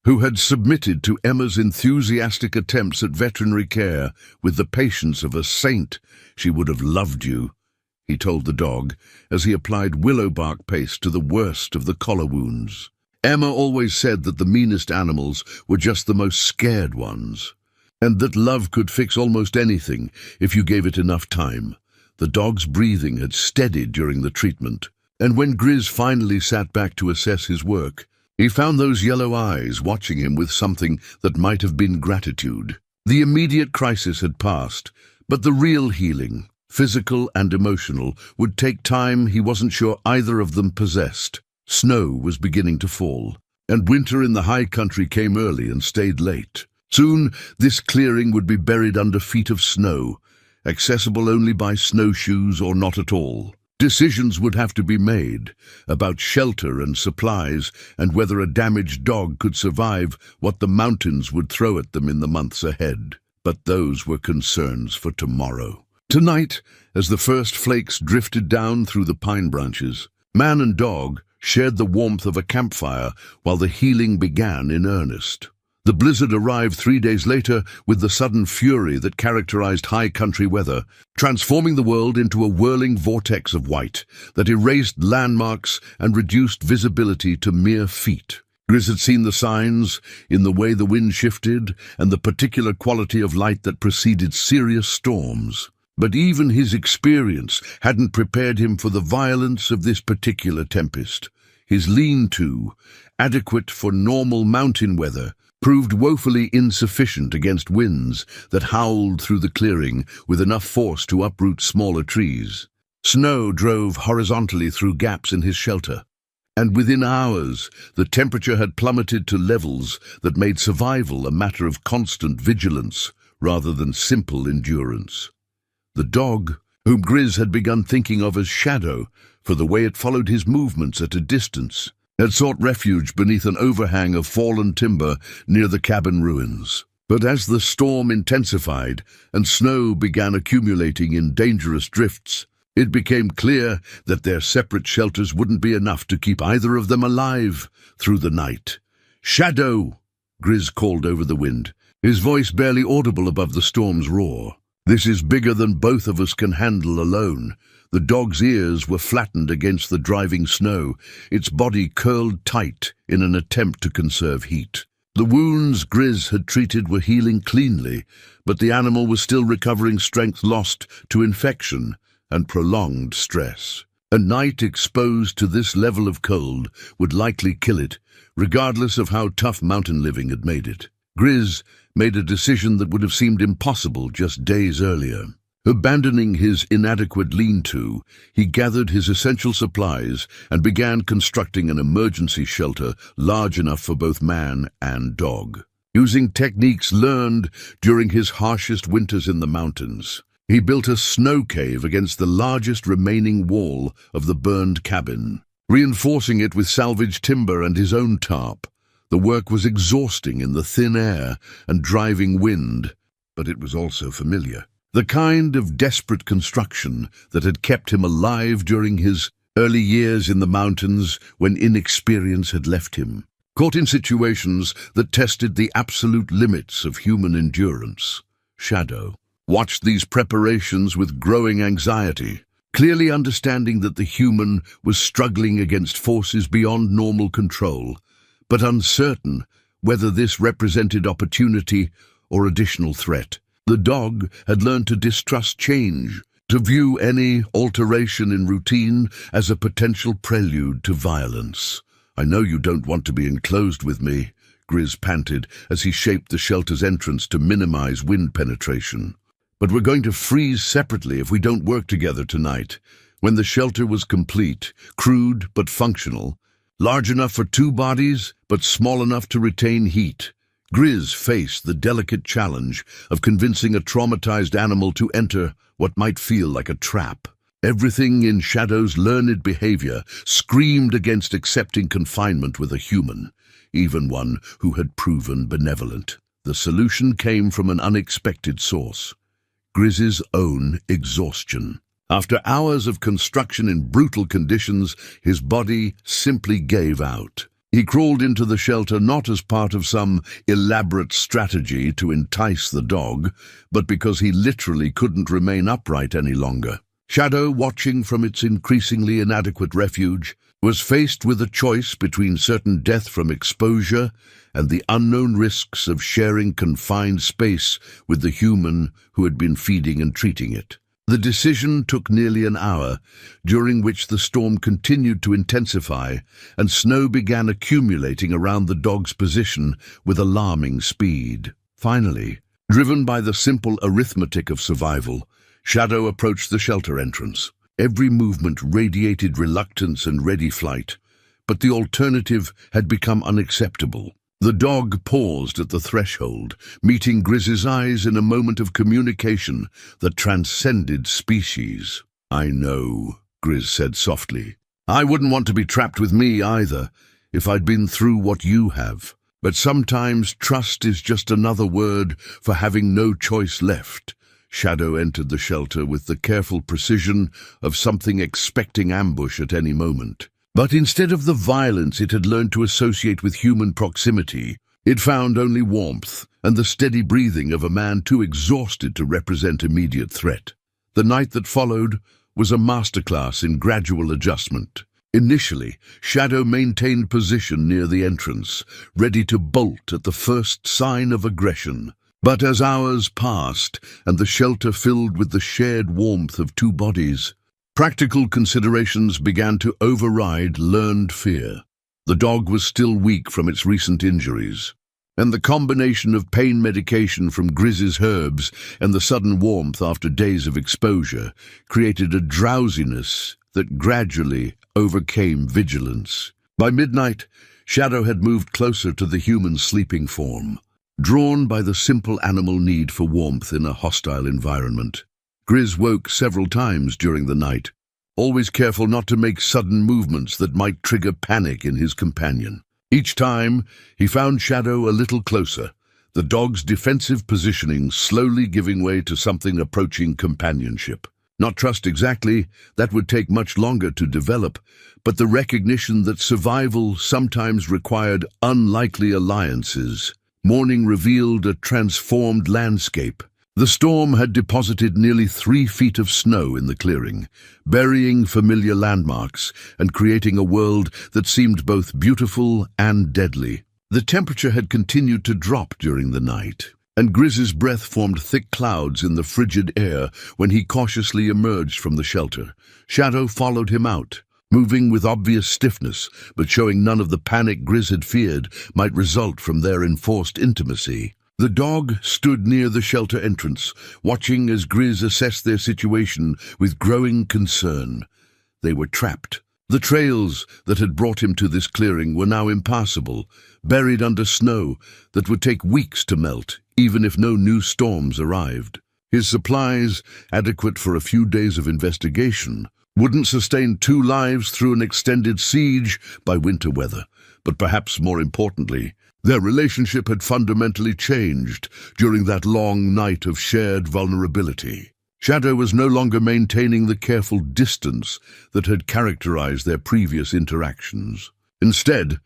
who had submitted to Emma's enthusiastic attempts at veterinary care with the patience of a saint. "She would have loved you," he told the dog as he applied willow bark paste to the worst of the collar wounds. Emma always said that the meanest animals were just the most scared ones, and that love could fix almost anything if you gave it enough time. The dog's breathing had steadied during the treatment, and when Grizz finally sat back to assess his work, he found those yellow eyes watching him with something that might have been gratitude. The immediate crisis had passed, but the real healing, physical and emotional, would take time he wasn't sure either of them possessed. Snow was beginning to fall, and winter in the high country came early and stayed late. Soon this clearing would be buried under feet of snow, accessible only by snowshoes or not at all. Decisions would have to be made about shelter and supplies and whether a damaged dog could survive what the mountains would throw at them in the months ahead. But those were concerns for tomorrow. Tonight, as the first flakes drifted down through the pine branches, man and dog shared the warmth of a campfire while the healing began in earnest. The blizzard arrived 3 days later with the sudden fury that characterized high country weather, transforming the world into a whirling vortex of white that erased landmarks and reduced visibility to mere feet. Grizz had seen the signs in the way the wind shifted and the particular quality of light that preceded serious storms. But even his experience hadn't prepared him for the violence of this particular tempest. His lean-to, adequate for normal mountain weather, proved woefully insufficient against winds that howled through the clearing with enough force to uproot smaller trees. Snow drove horizontally through gaps in his shelter, and within hours the temperature had plummeted to levels that made survival a matter of constant vigilance rather than simple endurance. The dog, whom Grizz had begun thinking of as Shadow for the way it followed his movements at a distance, had sought refuge beneath an overhang of fallen timber near the cabin ruins. But as the storm intensified and snow began accumulating in dangerous drifts, it became clear that their separate shelters wouldn't be enough to keep either of them alive through the night. "Shadow!" Grizz called over the wind, his voice barely audible above the storm's roar. "This is bigger than both of us can handle alone." The dog's ears were flattened against the driving snow, its body curled tight in an attempt to conserve heat. The wounds Grizz had treated were healing cleanly, but the animal was still recovering strength lost to infection and prolonged stress. A night exposed to this level of cold would likely kill it, regardless of how tough mountain living had made it. Grizz made a decision that would have seemed impossible just days earlier. Abandoning his inadequate lean-to, he gathered his essential supplies and began constructing an emergency shelter large enough for both man and dog. Using techniques learned during his harshest winters in the mountains, he built a snow cave against the largest remaining wall of the burned cabin, reinforcing it with salvaged timber and his own tarp. The work was exhausting in the thin air and driving wind, but it was also familiar. The kind of desperate construction that had kept him alive during his early years in the mountains when inexperience had left him. Caught in situations that tested the absolute limits of human endurance, Shadow watched these preparations with growing anxiety, clearly understanding that the human was struggling against forces beyond normal control, but uncertain whether this represented opportunity or additional threat. The dog had learned to distrust change, to view any alteration in routine as a potential prelude to violence. "I know you don't want to be enclosed with me," Grizz panted as he shaped the shelter's entrance to minimize wind penetration. "But we're going to freeze separately if we don't work together tonight." When the shelter was complete, crude but functional, large enough for two bodies but small enough to retain heat, Grizz faced the delicate challenge of convincing a traumatized animal to enter what might feel like a trap. Everything in Shadow's learned behavior screamed against accepting confinement with a human, even one who had proven benevolent. The solution came from an unexpected source: Grizz's own exhaustion. After hours of construction in brutal conditions, his body simply gave out. He crawled into the shelter not as part of some elaborate strategy to entice the dog, but because he literally couldn't remain upright any longer. Shadow, watching from its increasingly inadequate refuge, was faced with a choice between certain death from exposure and the unknown risks of sharing confined space with the human who had been feeding and treating it. The decision took nearly an hour, during which the storm continued to intensify and snow began accumulating around the dog's position with alarming speed. Finally, driven by the simple arithmetic of survival, Shadow approached the shelter entrance. Every movement radiated reluctance and ready flight, but the alternative had become unacceptable. The dog paused at the threshold, meeting Grizz's eyes in a moment of communication that transcended species. "I know," Grizz said softly. "I wouldn't want to be trapped with me either, if I'd been through what you have. But sometimes trust is just another word for having no choice left." Shadow entered the shelter with the careful precision of something expecting ambush at any moment. But instead of the violence it had learned to associate with human proximity, It found only warmth and the steady breathing of a man too exhausted to represent immediate threat. The night that followed was a masterclass in gradual adjustment. Initially, Shadow maintained position near the entrance, ready to bolt at the first sign of aggression. But as hours passed and the shelter filled with the shared warmth of two bodies, practical considerations began to override learned fear. The dog was still weak from its recent injuries, and the combination of pain medication from Grizz's herbs and the sudden warmth after days of exposure created a drowsiness that gradually overcame vigilance. By midnight, Shadow had moved closer to the human sleeping form, drawn by the simple animal need for warmth in a hostile environment. Grizz woke several times during the night, always careful not to make sudden movements that might trigger panic in his companion. Each time, he found Shadow a little closer, the dog's defensive positioning slowly giving way to something approaching companionship. Not trust exactly, that would take much longer to develop, but the recognition that survival sometimes required unlikely alliances. Morning revealed a transformed landscape. The storm had deposited nearly 3 feet of snow in the clearing, burying familiar landmarks and creating a world that seemed both beautiful and deadly. The temperature had continued to drop during the night, and Grizz's breath formed thick clouds in the frigid air when he cautiously emerged from the shelter. Shadow followed him out, moving with obvious stiffness, but showing none of the panic Grizz had feared might result from their enforced intimacy. The dog stood near the shelter entrance, watching as Grizz assessed their situation with growing concern. They were trapped. The trails that had brought him to this clearing were now impassable, buried under snow that would take weeks to melt, even if no new storms arrived. His supplies, adequate for a few days of investigation, wouldn't sustain 2 lives through an extended siege by winter weather. But perhaps more importantly, their relationship had fundamentally changed during that long night of shared vulnerability. Shadow was no longer maintaining the careful distance that had characterized their previous interactions. Instead,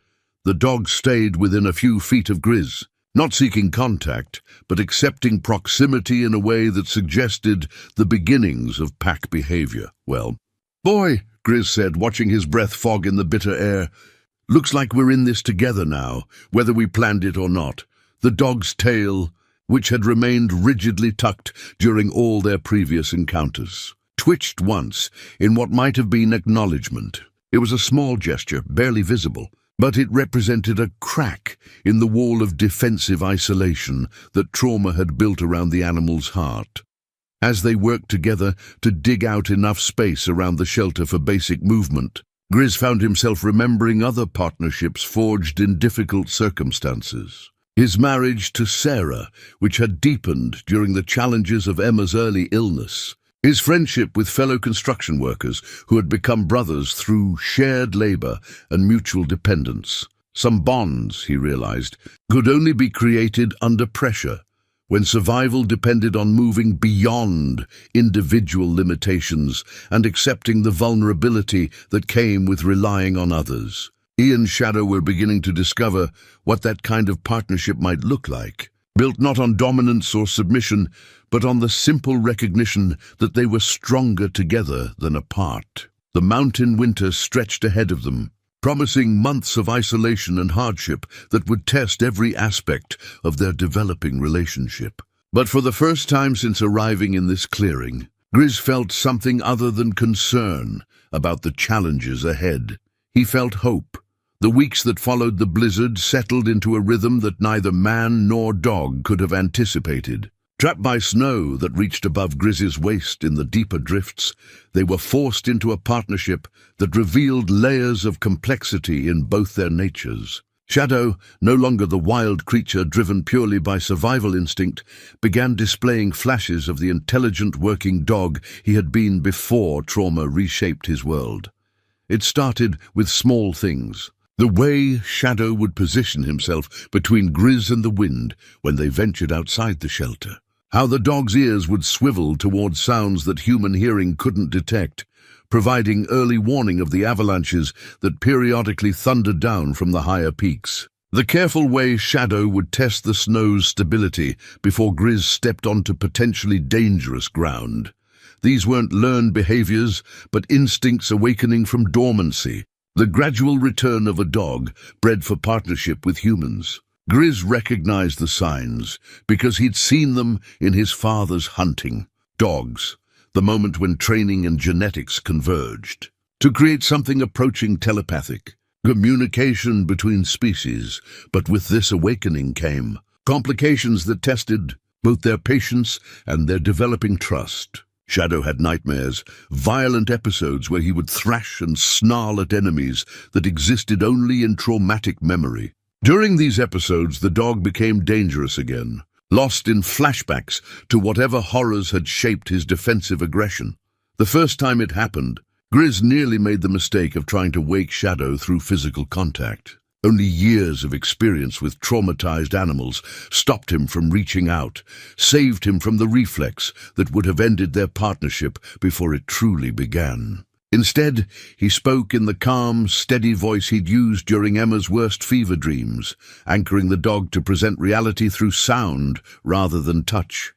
the dog stayed within a few feet of Grizz, not seeking contact, but accepting proximity in a way that suggested the beginnings of pack behavior. "Well, boy," Grizz said, watching his breath fog in the bitter air, "looks like we're in this together now, whether we planned it or not." The dog's tail, which had remained rigidly tucked during all their previous encounters, twitched once in what might have been acknowledgement. It was a small gesture, barely visible, but it represented a crack in the wall of defensive isolation that trauma had built around the animal's heart. As they worked together to dig out enough space around the shelter for basic movement, Grizz found himself remembering other partnerships forged in difficult circumstances. His marriage to Sarah, which had deepened during the challenges of Emma's early illness. His friendship with fellow construction workers who had become brothers through shared labor and mutual dependence. Some bonds, he realized, could only be created under pressure, when survival depended on moving beyond individual limitations and accepting the vulnerability that came with relying on others. He and Shadow were beginning to discover what that kind of partnership might look like, built not on dominance or submission, but on the simple recognition that they were stronger together than apart. The mountain winter stretched ahead of them, promising months of isolation and hardship that would test every aspect of their developing relationship. But for the first time since arriving in this clearing, Grizz felt something other than concern about the challenges ahead. He felt hope. The weeks that followed the blizzard settled into a rhythm that neither man nor dog could have anticipated. Trapped by snow that reached above Grizz's waist in the deeper drifts, they were forced into a partnership that revealed layers of complexity in both their natures. Shadow, no longer the wild creature driven purely by survival instinct, began displaying flashes of the intelligent working dog he had been before trauma reshaped his world. It started with small things. The way Shadow would position himself between Grizz and the wind when they ventured outside the shelter. How the dog's ears would swivel towards sounds that human hearing couldn't detect, providing early warning of the avalanches that periodically thundered down from the higher peaks. The careful way Shadow would test the snow's stability before Grizz stepped onto potentially dangerous ground. These weren't learned behaviors, but instincts awakening from dormancy, the gradual return of a dog bred for partnership with humans. Grizz recognized the signs because he'd seen them in his father's hunting. Dogs, the moment when training and genetics converged to create something approaching telepathic, communication between species. But with this awakening came complications that tested both their patience and their developing trust. Shadow had nightmares, violent episodes where he would thrash and snarl at enemies that existed only in traumatic memory. During these episodes, the dog became dangerous again, lost in flashbacks to whatever horrors had shaped his defensive aggression. The first time it happened, Grizz nearly made the mistake of trying to wake Shadow through physical contact. Only years of experience with traumatized animals stopped him from reaching out, saved him from the reflex that would have ended their partnership before it truly began. Instead, he spoke in the calm, steady voice he'd used during Emma's worst fever dreams, anchoring the dog to present reality through sound rather than touch.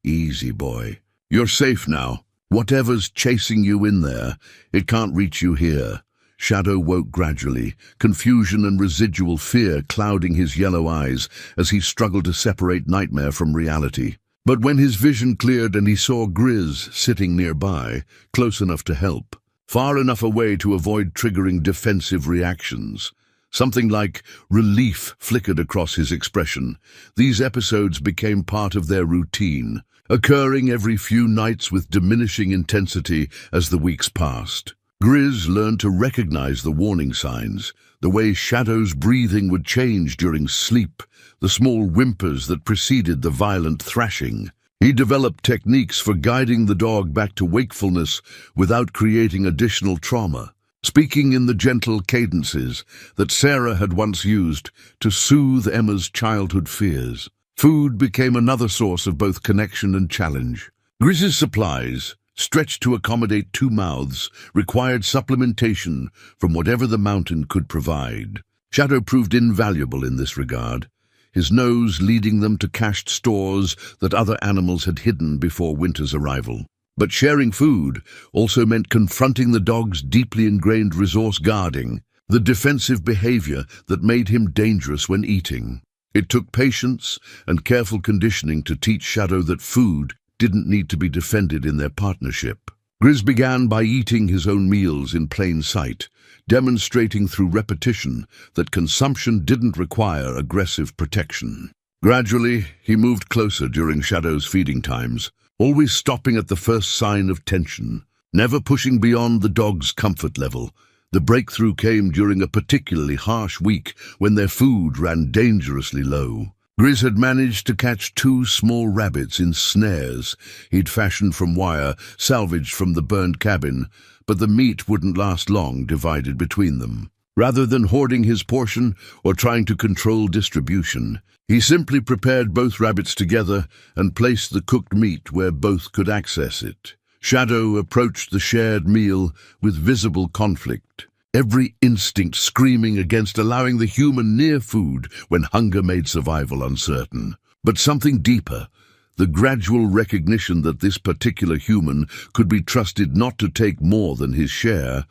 "Easy, boy. You're safe now. Whatever's chasing you in there, it can't reach you here." Shadow woke gradually, confusion and residual fear clouding his yellow eyes as he struggled to separate nightmare from reality. But when his vision cleared and he saw Grizz sitting nearby, close enough to help, far enough away to avoid triggering defensive reactions, something like relief flickered across his expression. These episodes became part of their routine, occurring every few nights with diminishing intensity as the weeks passed. Grizz learned to recognize the warning signs, the way Shadow's breathing would change during sleep, the small whimpers that preceded the violent thrashing. He developed techniques for guiding the dog back to wakefulness without creating additional trauma, speaking in the gentle cadences that Sarah had once used to soothe Emma's childhood fears. Food became another source of both connection and challenge. Grizz's supplies, stretched to accommodate 2 mouths, required supplementation from whatever the mountain could provide. Shadow proved invaluable in this regard, his nose leading them to cached stores that other animals had hidden before winter's arrival. But sharing food also meant confronting the dog's deeply ingrained resource guarding, the defensive behavior that made him dangerous when eating. It took patience and careful conditioning to teach Shadow that food didn't need to be defended in their partnership. Grizz began by eating his own meals in plain sight, demonstrating through repetition that consumption didn't require aggressive protection. Gradually, he moved closer during Shadow's feeding times, always stopping at the first sign of tension, never pushing beyond the dog's comfort level. The breakthrough came during a particularly harsh week when their food ran dangerously low. Grizz had managed to catch 2 small rabbits in snares he'd fashioned from wire salvaged from the burned cabin, but the meat wouldn't last long divided between them. Rather than hoarding his portion or trying to control distribution, he simply prepared both rabbits together and placed the cooked meat where both could access it. Shadow approached the shared meal with visible conflict, every instinct screaming against allowing the human near food when hunger made survival uncertain. But something deeper, the gradual recognition that this particular human could be trusted not to take more than his share,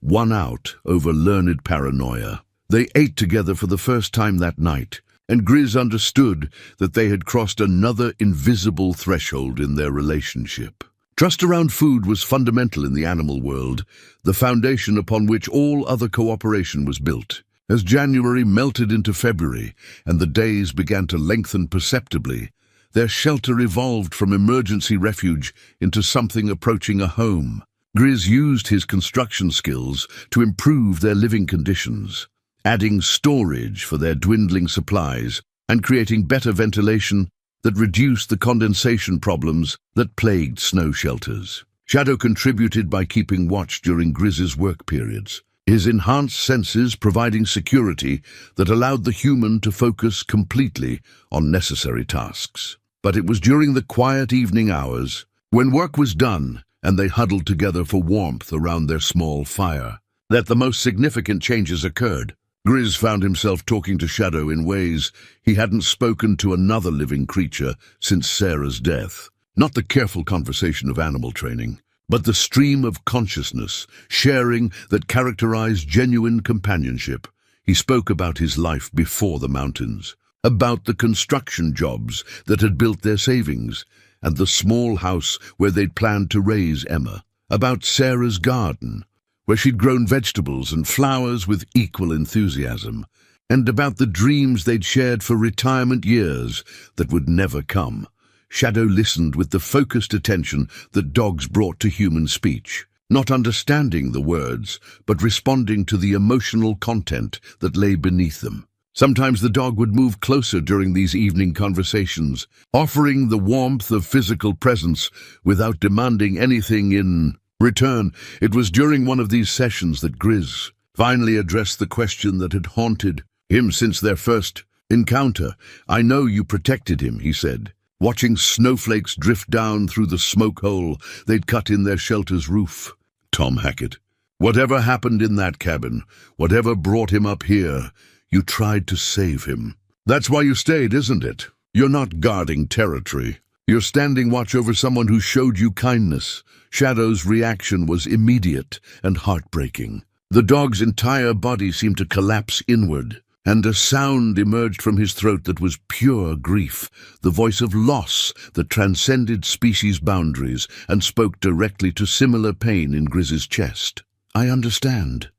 won out over learned paranoia. They ate together for the first time that night, and Grizz understood that they had crossed another invisible threshold in their relationship. Trust around food was fundamental in the animal world, the foundation upon which all other cooperation was built. As January melted into February and the days began to lengthen perceptibly, their shelter evolved from emergency refuge into something approaching a home. Grizz used his construction skills to improve their living conditions, adding storage for their dwindling supplies and creating better ventilation that reduced the condensation problems that plagued snow shelters. Shadow contributed by keeping watch during Grizz's work periods, his enhanced senses providing security that allowed the human to focus completely on necessary tasks. But it was during the quiet evening hours, when work was done and they huddled together for warmth around their small fire, that the most significant changes occurred. Grizz found himself talking to Shadow in ways he hadn't spoken to another living creature since Sarah's death. Not the careful conversation of animal training, but the stream of consciousness, sharing that characterized genuine companionship. He spoke about his life before the mountains, about the construction jobs that had built their savings, and the small house where they'd planned to raise Emma, about Sarah's garden, where she'd grown vegetables and flowers with equal enthusiasm, and about the dreams they'd shared for retirement years that would never come. Shadow listened with the focused attention that dogs brought to human speech, not understanding the words, but responding to the emotional content that lay beneath them. Sometimes the dog would move closer during these evening conversations, offering the warmth of physical presence without demanding anything in return. It was during one of these sessions that Grizz finally addressed the question that had haunted him since their first encounter. "I know you protected him," he said, watching snowflakes drift down through the smoke hole they'd cut in their shelter's roof. "Tom Hackett, whatever happened in that cabin, whatever brought him up here, you tried to save him. That's why you stayed, isn't it? You're not guarding territory. You're standing watch over someone who showed you kindness." Shadow's reaction was immediate and heartbreaking. The dog's entire body seemed to collapse inward, and a sound emerged from his throat that was pure grief, the voice of loss that transcended species boundaries and spoke directly to similar pain in Grizz's chest. "I understand,"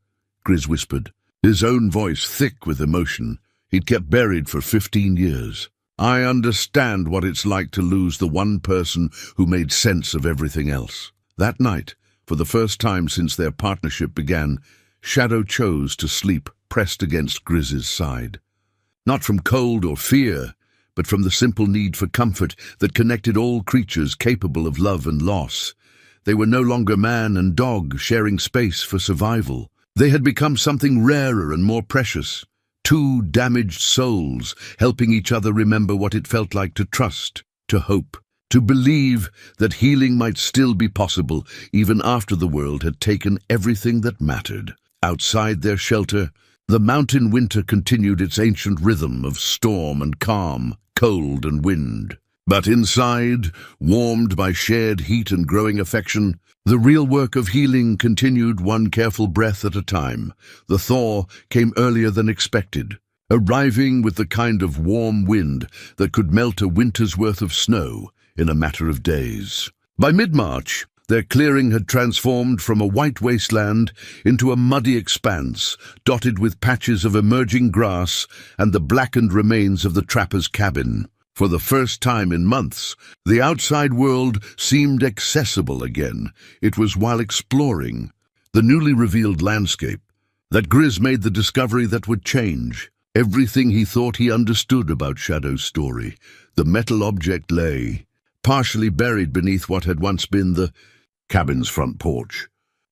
Grizz whispered, his own voice thick with emotion. He'd kept buried for 15 years. "I understand what it's like to lose the one person who made sense of everything else." That night, for the first time since their partnership began, Shadow chose to sleep pressed against Grizz's side. Not from cold or fear, but from the simple need for comfort that connected all creatures capable of love and loss. They were no longer man and dog sharing space for survival. They had become something rarer and more precious, two damaged souls helping each other remember what it felt like to trust, to hope, to believe that healing might still be possible even after the world had taken everything that mattered. Outside their shelter, the mountain winter continued its ancient rhythm of storm and calm, cold and wind. But inside, warmed by shared heat and growing affection, the real work of healing continued, one careful breath at a time. The thaw came earlier than expected, arriving with the kind of warm wind that could melt a winter's worth of snow in a matter of days. By mid-March, their clearing had transformed from a white wasteland into a muddy expanse, dotted with patches of emerging grass and the blackened remains of the trapper's cabin. For the first time in months, the outside world seemed accessible again. It was while exploring the newly revealed landscape that Grizz made the discovery that would change everything he thought he understood about Shadow's story. The metal object lay, partially buried beneath what had once been the cabin's front porch,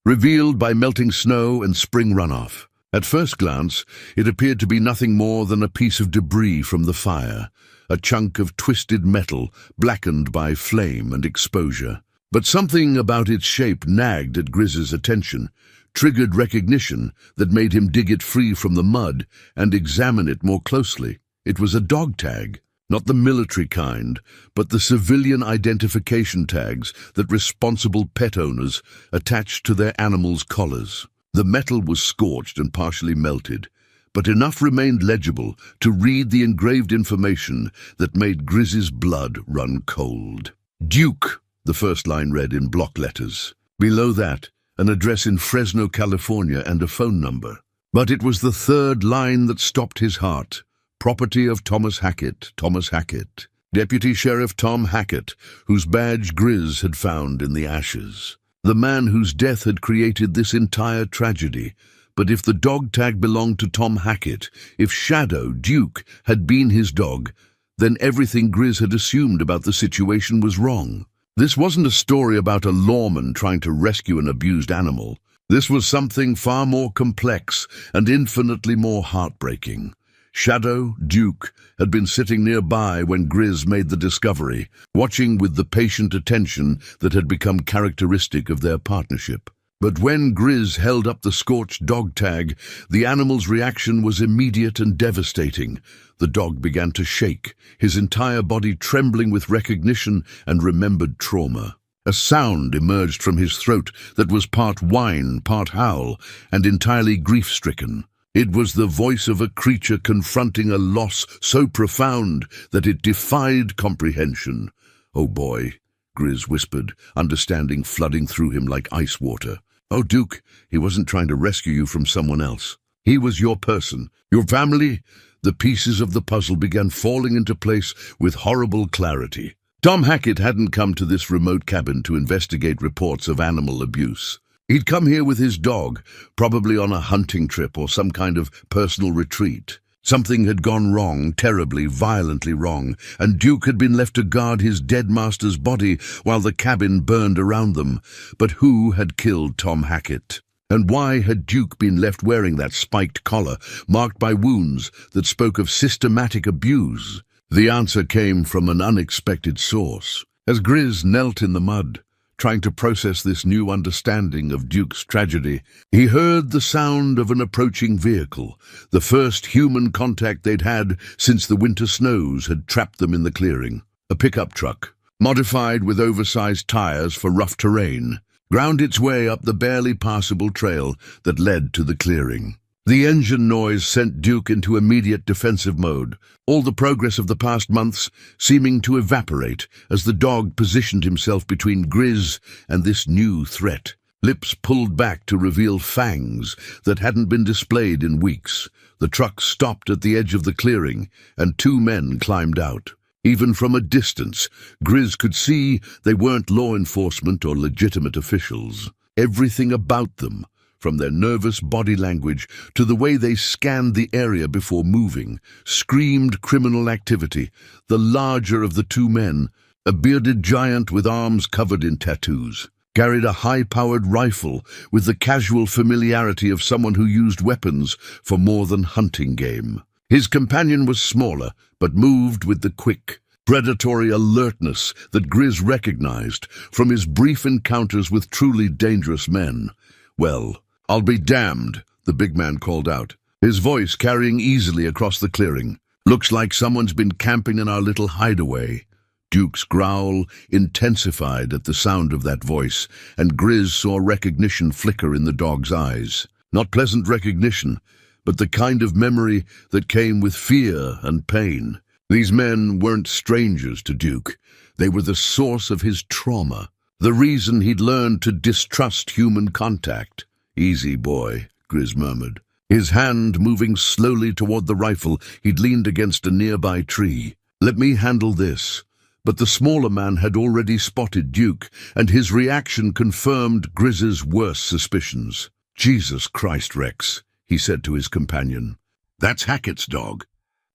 revealed by melting snow and spring runoff. At first glance, it appeared to be nothing more than a piece of debris from the fire, a chunk of twisted metal blackened by flame and exposure. But something about its shape nagged at Grizz's attention, triggered recognition that made him dig it free from the mud and examine it more closely. It was a dog tag, not the military kind, but the civilian identification tags that responsible pet owners attached to their animals' collars. The metal was scorched and partially melted, but enough remained legible to read the engraved information that made Grizz's blood run cold. "Duke," the first line read in block letters. Below that, an address in Fresno, California, and a phone number. But it was the third line that stopped his heart. "Property of Thomas Hackett, Thomas Hackett." Deputy Sheriff Tom Hackett, whose badge Grizz had found in the ashes. The man whose death had created this entire tragedy. But if the dog tag belonged to Tom Hackett, if Shadow, Duke, had been his dog, then everything Grizz had assumed about the situation was wrong. This wasn't a story about a lawman trying to rescue an abused animal. This was something far more complex and infinitely more heartbreaking. Shadow, Duke, had been sitting nearby when Grizz made the discovery, watching with the patient attention that had become characteristic of their partnership. But when Grizz held up the scorched dog tag, the animal's reaction was immediate and devastating. The dog began to shake, his entire body trembling with recognition and remembered trauma. A sound emerged from his throat that was part whine, part howl, and entirely grief-stricken. It was the voice of a creature confronting a loss so profound that it defied comprehension. "Oh boy," Grizz whispered, understanding flooding through him like ice water. "Oh, Duke, he wasn't trying to rescue you from someone else. He was your person, your family." The pieces of the puzzle began falling into place with horrible clarity. Tom Hackett hadn't come to this remote cabin to investigate reports of animal abuse. He'd come here with his dog, probably on a hunting trip or some kind of personal retreat. Something had gone wrong, terribly, violently wrong, and Duke had been left to guard his dead master's body while the cabin burned around them. But who had killed Tom Hackett? And why had Duke been left wearing that spiked collar, marked by wounds that spoke of systematic abuse? The answer came from an unexpected source. As Grizz knelt in the mud, trying to process this new understanding of Duke's tragedy, he heard the sound of an approaching vehicle, the first human contact they'd had since the winter snows had trapped them in the clearing. A pickup truck, modified with oversized tires for rough terrain, ground its way up the barely passable trail that led to the clearing. The engine noise sent Duke into immediate defensive mode, all the progress of the past months seeming to evaporate as the dog positioned himself between Grizz and this new threat. Lips pulled back to reveal fangs that hadn't been displayed in weeks. The truck stopped at the edge of the clearing, and two men climbed out. Even from a distance, Grizz could see they weren't law enforcement or legitimate officials. Everything about them, from their nervous body language to the way they scanned the area before moving, screamed criminal activity. The larger of the two men, a bearded giant with arms covered in tattoos, carried a high-powered rifle with the casual familiarity of someone who used weapons for more than hunting game. His companion was smaller, but moved with the quick, predatory alertness that Grizz recognized from his brief encounters with truly dangerous men. "Well, I'll be damned," the big man called out, his voice carrying easily across the clearing. "Looks like someone's been camping in our little hideaway." Duke's growl intensified at the sound of that voice, and Grizz saw recognition flicker in the dog's eyes. Not pleasant recognition, but the kind of memory that came with fear and pain. These men weren't strangers to Duke. They were the source of his trauma, the reason he'd learned to distrust human contact. "Easy, boy," Grizz murmured, his hand moving slowly toward the rifle he'd leaned against a nearby tree. "Let me handle this." But the smaller man had already spotted Duke, and his reaction confirmed Grizz's worst suspicions. "Jesus Christ, Rex," he said to his companion. "That's Hackett's dog."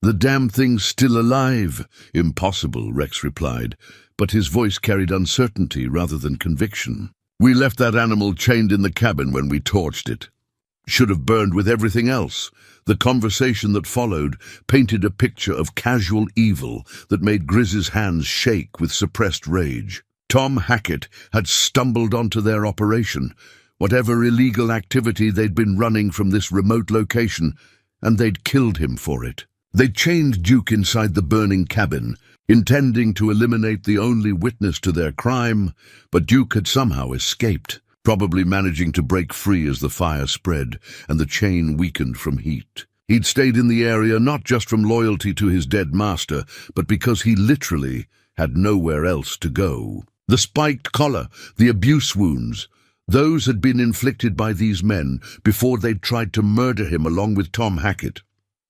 "The damn thing's still alive." "Impossible," Rex replied, but his voice carried uncertainty rather than conviction. "We left that animal chained in the cabin when we torched it. Should have burned with everything else." The conversation that followed painted a picture of casual evil that made Grizz's hands shake with suppressed rage. Tom Hackett had stumbled onto their operation, whatever illegal activity they'd been running from this remote location, and they'd killed him for it. They'd chained Duke inside the burning cabin, intending to eliminate the only witness to their crime, but Duke had somehow escaped, probably managing to break free as the fire spread and the chain weakened from heat. He'd stayed in the area not just from loyalty to his dead master, but because he literally had nowhere else to go. The spiked collar, the abuse wounds, those had been inflicted by these men before they'd tried to murder him along with Tom Hackett.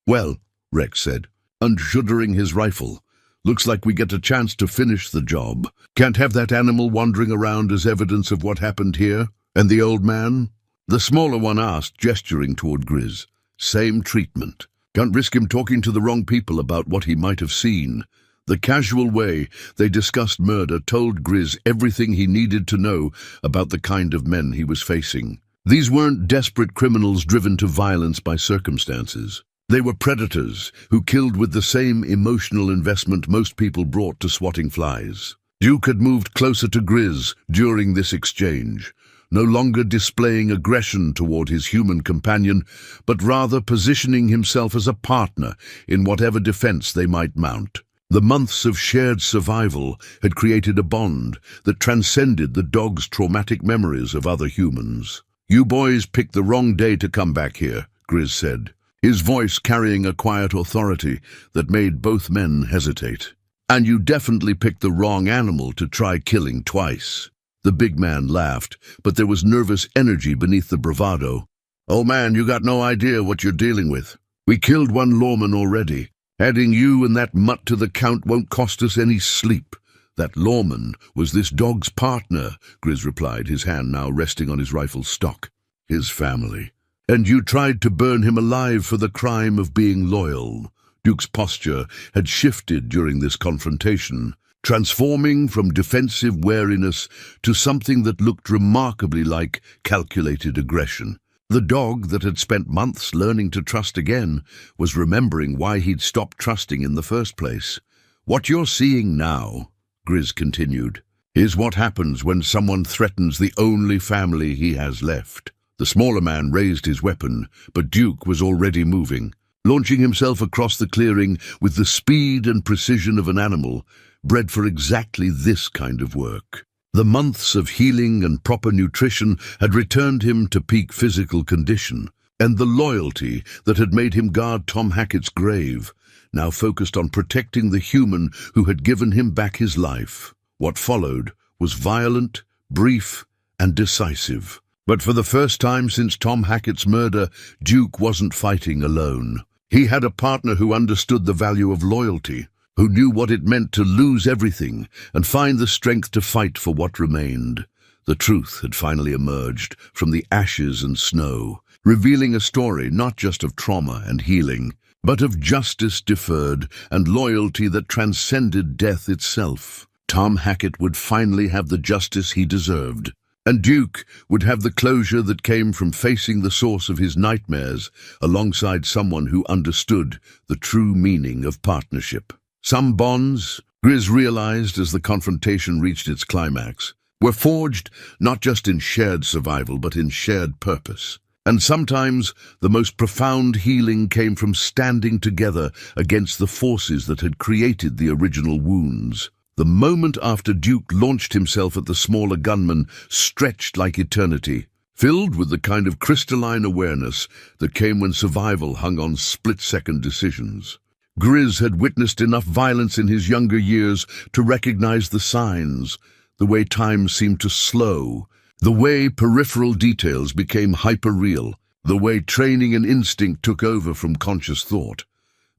"Well," Rex said, unshuddering his rifle, "looks like we get a chance to finish the job. Can't have that animal wandering around as evidence of what happened here." "And the old man?" the smaller one asked, gesturing toward Grizz. "Same treatment. Can't risk him talking to the wrong people about what he might have seen." The casual way they discussed murder told Grizz everything he needed to know about the kind of men he was facing. These weren't desperate criminals driven to violence by circumstances. They were predators who killed with the same emotional investment most people brought to swatting flies. Duke had moved closer to Grizz during this exchange, no longer displaying aggression toward his human companion, but rather positioning himself as a partner in whatever defense they might mount. The months of shared survival had created a bond that transcended the dog's traumatic memories of other humans. "You boys picked the wrong day to come back here," Grizz said, his voice carrying a quiet authority that made both men hesitate. "And you definitely picked the wrong animal to try killing twice." The big man laughed, but there was nervous energy beneath the bravado. "Old man, you got no idea what you're dealing with. We killed one lawman already. Adding you and that mutt to the count won't cost us any sleep." "That lawman was this dog's partner," Grizz replied, his hand now resting on his rifle's stock. "His family. And you tried to burn him alive for the crime of being loyal." Duke's posture had shifted during this confrontation, transforming from defensive wariness to something that looked remarkably like calculated aggression. The dog that had spent months learning to trust again was remembering why he'd stopped trusting in the first place. "What you're seeing now," Grizz continued, "is what happens when someone threatens the only family he has left." The smaller man raised his weapon, but Duke was already moving, launching himself across the clearing with the speed and precision of an animal bred for exactly this kind of work. The months of healing and proper nutrition had returned him to peak physical condition, and the loyalty that had made him guard Tom Hackett's grave now focused on protecting the human who had given him back his life. What followed was violent, brief, and decisive. But for the first time since Tom Hackett's murder, Duke wasn't fighting alone. He had a partner who understood the value of loyalty, who knew what it meant to lose everything and find the strength to fight for what remained. The truth had finally emerged from the ashes and snow, revealing a story not just of trauma and healing, but of justice deferred and loyalty that transcended death itself. Tom Hackett would finally have the justice he deserved, and Duke would have the closure that came from facing the source of his nightmares alongside someone who understood the true meaning of partnership. Some bonds, Grizz realized as the confrontation reached its climax, were forged not just in shared survival but in shared purpose. And sometimes the most profound healing came from standing together against the forces that had created the original wounds. The moment after Duke launched himself at the smaller gunman stretched like eternity, filled with the kind of crystalline awareness that came when survival hung on split-second decisions. Grizz had witnessed enough violence in his younger years to recognize the signs, the way time seemed to slow, the way peripheral details became hyper-real, the way training and instinct took over from conscious thought.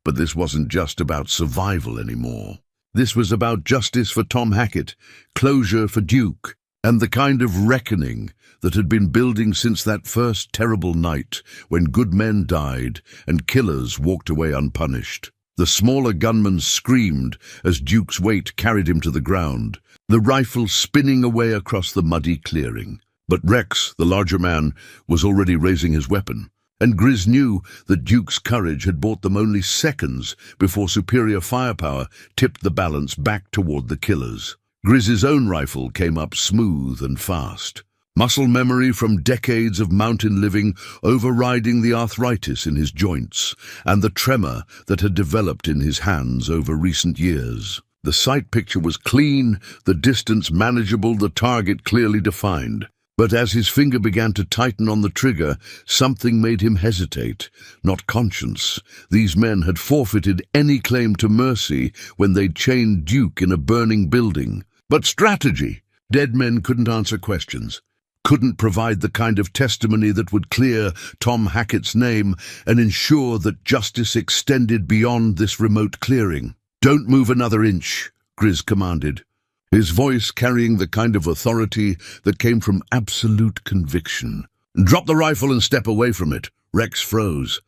But this wasn't just about survival anymore. This was about justice for Tom Hackett, closure for Duke, and the kind of reckoning that had been building since that first terrible night when good men died and killers walked away unpunished. The smaller gunman screamed as Duke's weight carried him to the ground, the rifle spinning away across the muddy clearing. But Rex, the larger man, was already raising his weapon, and Grizz knew that Duke's courage had bought them only seconds before superior firepower tipped the balance back toward the killers. Grizz's own rifle came up smooth and fast, muscle memory from decades of mountain living overriding the arthritis in his joints and the tremor that had developed in his hands over recent years. The sight picture was clean, the distance manageable, the target clearly defined. But as his finger began to tighten on the trigger, something made him hesitate. Not conscience. These men had forfeited any claim to mercy when they'd chained Duke in a burning building. But strategy. Dead men couldn't answer questions, couldn't provide the kind of testimony that would clear Tom Hackett's name and ensure that justice extended beyond this remote clearing. "Don't move another inch," Grizz commanded, his voice carrying the kind of authority that came from absolute conviction. "Drop the rifle and step away from it." Rex froze,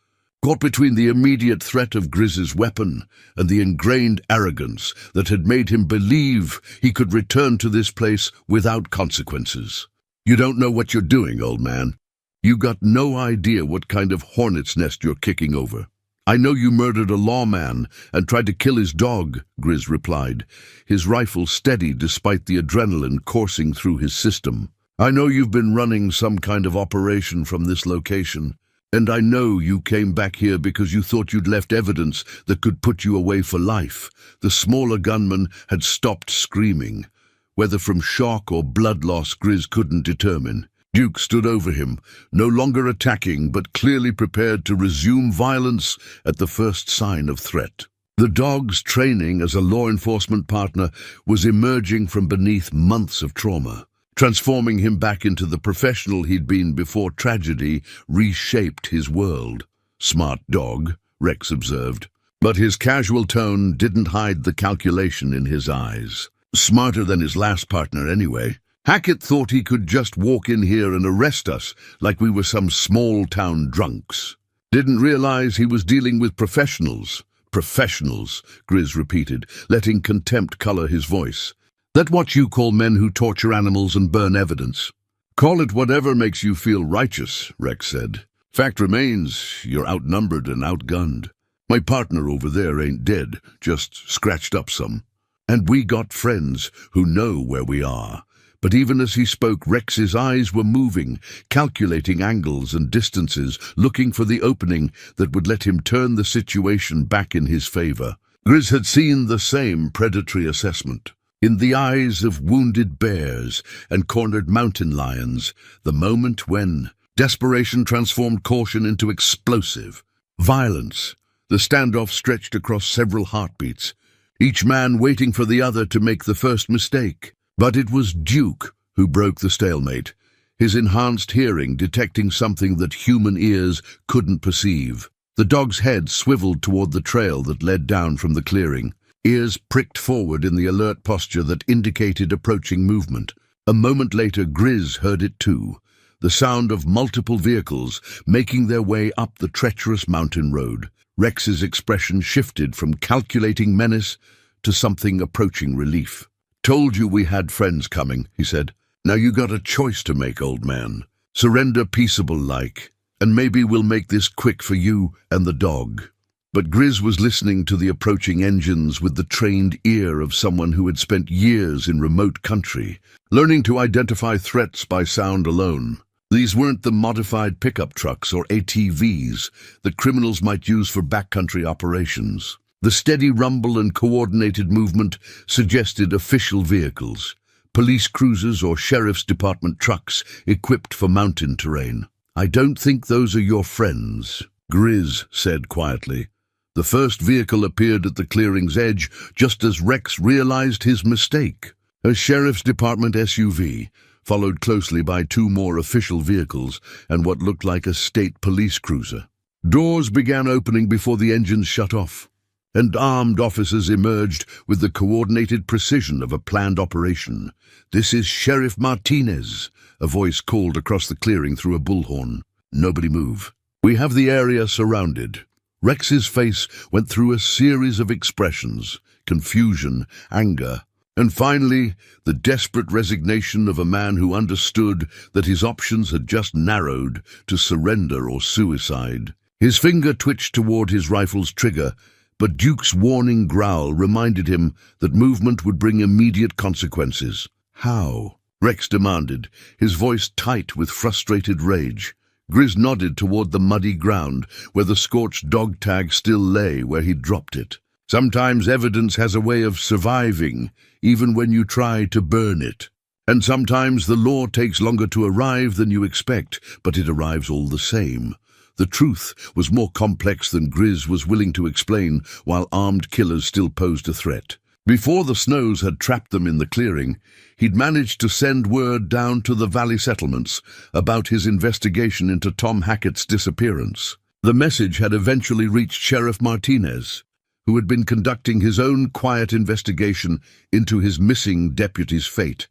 caught between the immediate threat of Grizz's weapon and the ingrained arrogance that had made him believe he could return to this place without consequences. "You don't know what you're doing, old man. You got no idea what kind of hornet's nest you're kicking over." "I know you murdered a lawman and tried to kill his dog," Grizz replied, his rifle steady despite the adrenaline coursing through his system. I know you've been running some kind of operation from this location, and I know you came back here because you thought you'd left evidence that could put you away for life. The smaller gunman had stopped screaming. Whether from shock or blood loss, Grizz couldn't determine. Duke stood over him, no longer attacking, but clearly prepared to resume violence at the first sign of threat. The dog's training as a law enforcement partner was emerging from beneath months of trauma, transforming him back into the professional he'd been before tragedy reshaped his world. "Smart dog," Rex observed, but his casual tone didn't hide the calculation in his eyes. Smarter than his last partner, anyway. Hackett thought he could just walk in here and arrest us like we were some small-town drunks. Didn't realize he was dealing with professionals. Professionals, Grizz repeated, letting contempt color his voice. "That what you call men who torture animals and burn evidence?" "Call it whatever makes you feel righteous," Rex said. "Fact remains, you're outnumbered and outgunned. My partner over there ain't dead, just scratched up some. And we got friends who know where we are." But even as he spoke, Rex's eyes were moving, calculating angles and distances, looking for the opening that would let him turn the situation back in his favor. Grizz had seen the same predatory assessment. In the eyes of wounded bears and cornered mountain lions, the moment when desperation transformed caution into explosive violence. The standoff stretched across several heartbeats, each man waiting for the other to make the first mistake. But it was Duke who broke the stalemate, his enhanced hearing detecting something that human ears couldn't perceive. The dog's head swiveled toward the trail that led down from the clearing, ears pricked forward in the alert posture that indicated approaching movement. A moment later, Grizz heard it too, the sound of multiple vehicles making their way up the treacherous mountain road. Rex's expression shifted from calculating menace to something approaching relief. "Told you we had friends coming," he said. "Now you got a choice to make, old man. Surrender peaceable-like, and maybe we'll make this quick for you and the dog." But Grizz was listening to the approaching engines with the trained ear of someone who had spent years in remote country, learning to identify threats by sound alone. These weren't the modified pickup trucks or ATVs that criminals might use for backcountry operations. The steady rumble and coordinated movement suggested official vehicles, police cruisers or sheriff's department trucks equipped for mountain terrain. "I don't think those are your friends," Grizz said quietly. The first vehicle appeared at the clearing's edge just as Rex realized his mistake. A sheriff's department SUV, followed closely by two more official vehicles and what looked like a state police cruiser. Doors began opening before the engines shut off, and armed officers emerged with the coordinated precision of a planned operation. "This is Sheriff Martinez," a voice called across the clearing through a bullhorn. "Nobody move. We have the area surrounded." Rex's face went through a series of expressions: confusion, anger, and finally the desperate resignation of a man who understood that his options had just narrowed to surrender or suicide. His finger twitched toward his rifle's trigger, but Duke's warning growl reminded him that movement would bring immediate consequences. "How?" Rex demanded, his voice tight with frustrated rage. Grizz nodded toward the muddy ground, where the scorched dog tag still lay where he'd dropped it. "Sometimes evidence has a way of surviving, even when you try to burn it. And sometimes the law takes longer to arrive than you expect, but it arrives all the same." The truth was more complex than Grizz was willing to explain, while armed killers still posed a threat. Before the snows had trapped them in the clearing, he'd managed to send word down to the valley settlements about his investigation into Tom Hackett's disappearance. The message had eventually reached Sheriff Martinez, who had been conducting his own quiet investigation into his missing deputy's fate.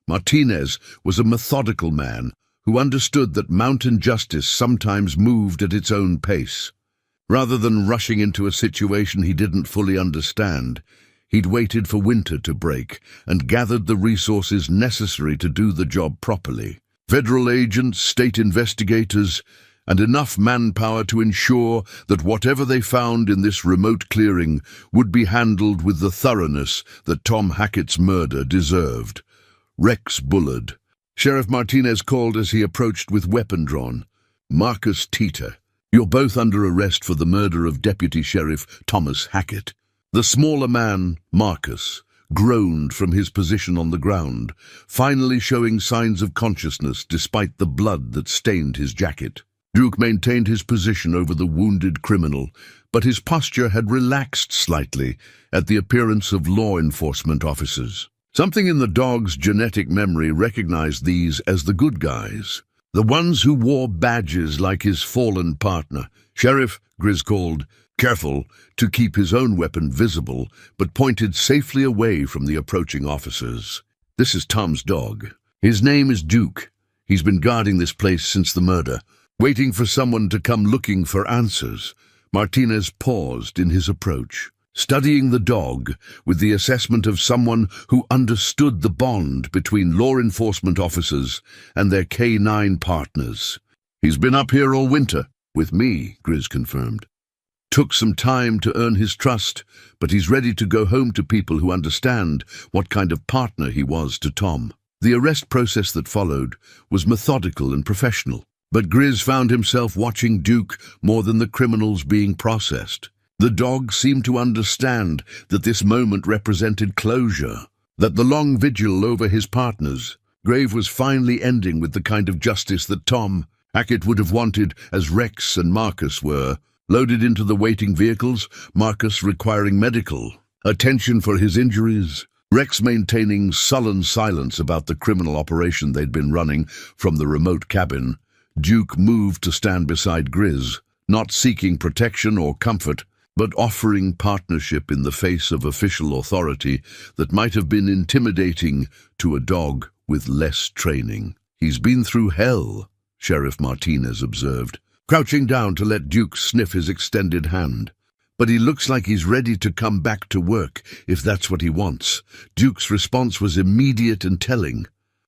Martinez was a methodical man who understood that mountain justice sometimes moved at its own pace. Rather than rushing into a situation he didn't fully understand, he'd waited for winter to break and gathered the resources necessary to do the job properly. Federal agents, state investigators, and enough manpower to ensure that whatever they found in this remote clearing would be handled with the thoroughness that Tom Hackett's murder deserved. Rex Bullard, Sheriff Martinez called as he approached with weapon drawn. "Marcus Teeter, you're both under arrest for the murder of Deputy Sheriff Thomas Hackett." The smaller man, Marcus, groaned from his position on the ground, finally showing signs of consciousness despite the blood that stained his jacket. Duke maintained his position over the wounded criminal, but his posture had relaxed slightly at the appearance of law enforcement officers. Something in the dog's genetic memory recognized these as the good guys, the ones who wore badges like his fallen partner. "Sheriff," Grizz called, careful to keep his own weapon visible, but pointed safely away from the approaching officers. "This is Tom's dog. His name is Duke. He's been guarding this place since the murder, waiting for someone to come looking for answers." Martinez paused in his approach, studying the dog with the assessment of someone who understood the bond between law enforcement officers and their K9 partners. "He's been up here all winter, with me," Grizz confirmed. "Took some time to earn his trust, but he's ready to go home to people who understand what kind of partner he was to Tom." The arrest process that followed was methodical and professional, but Grizz found himself watching Duke more than the criminals being processed. The dog seemed to understand that this moment represented closure, that the long vigil over his partner's grave was finally ending with the kind of justice that Tom Hackett would have wanted, as Rex and Marcus were. Loaded into the waiting vehicles, Marcus requiring medical attention for his injuries, Rex maintaining sullen silence about the criminal operation they'd been running from the remote cabin. Duke moved to stand beside Grizz, not seeking protection or comfort, but offering partnership in the face of official authority that might have been intimidating to a dog with less training. "He's been through hell," Sheriff Martinez observed, crouching down to let Duke sniff his extended hand. "But he looks like he's ready to come back to work, if that's what he wants." Duke's response was immediate and telling.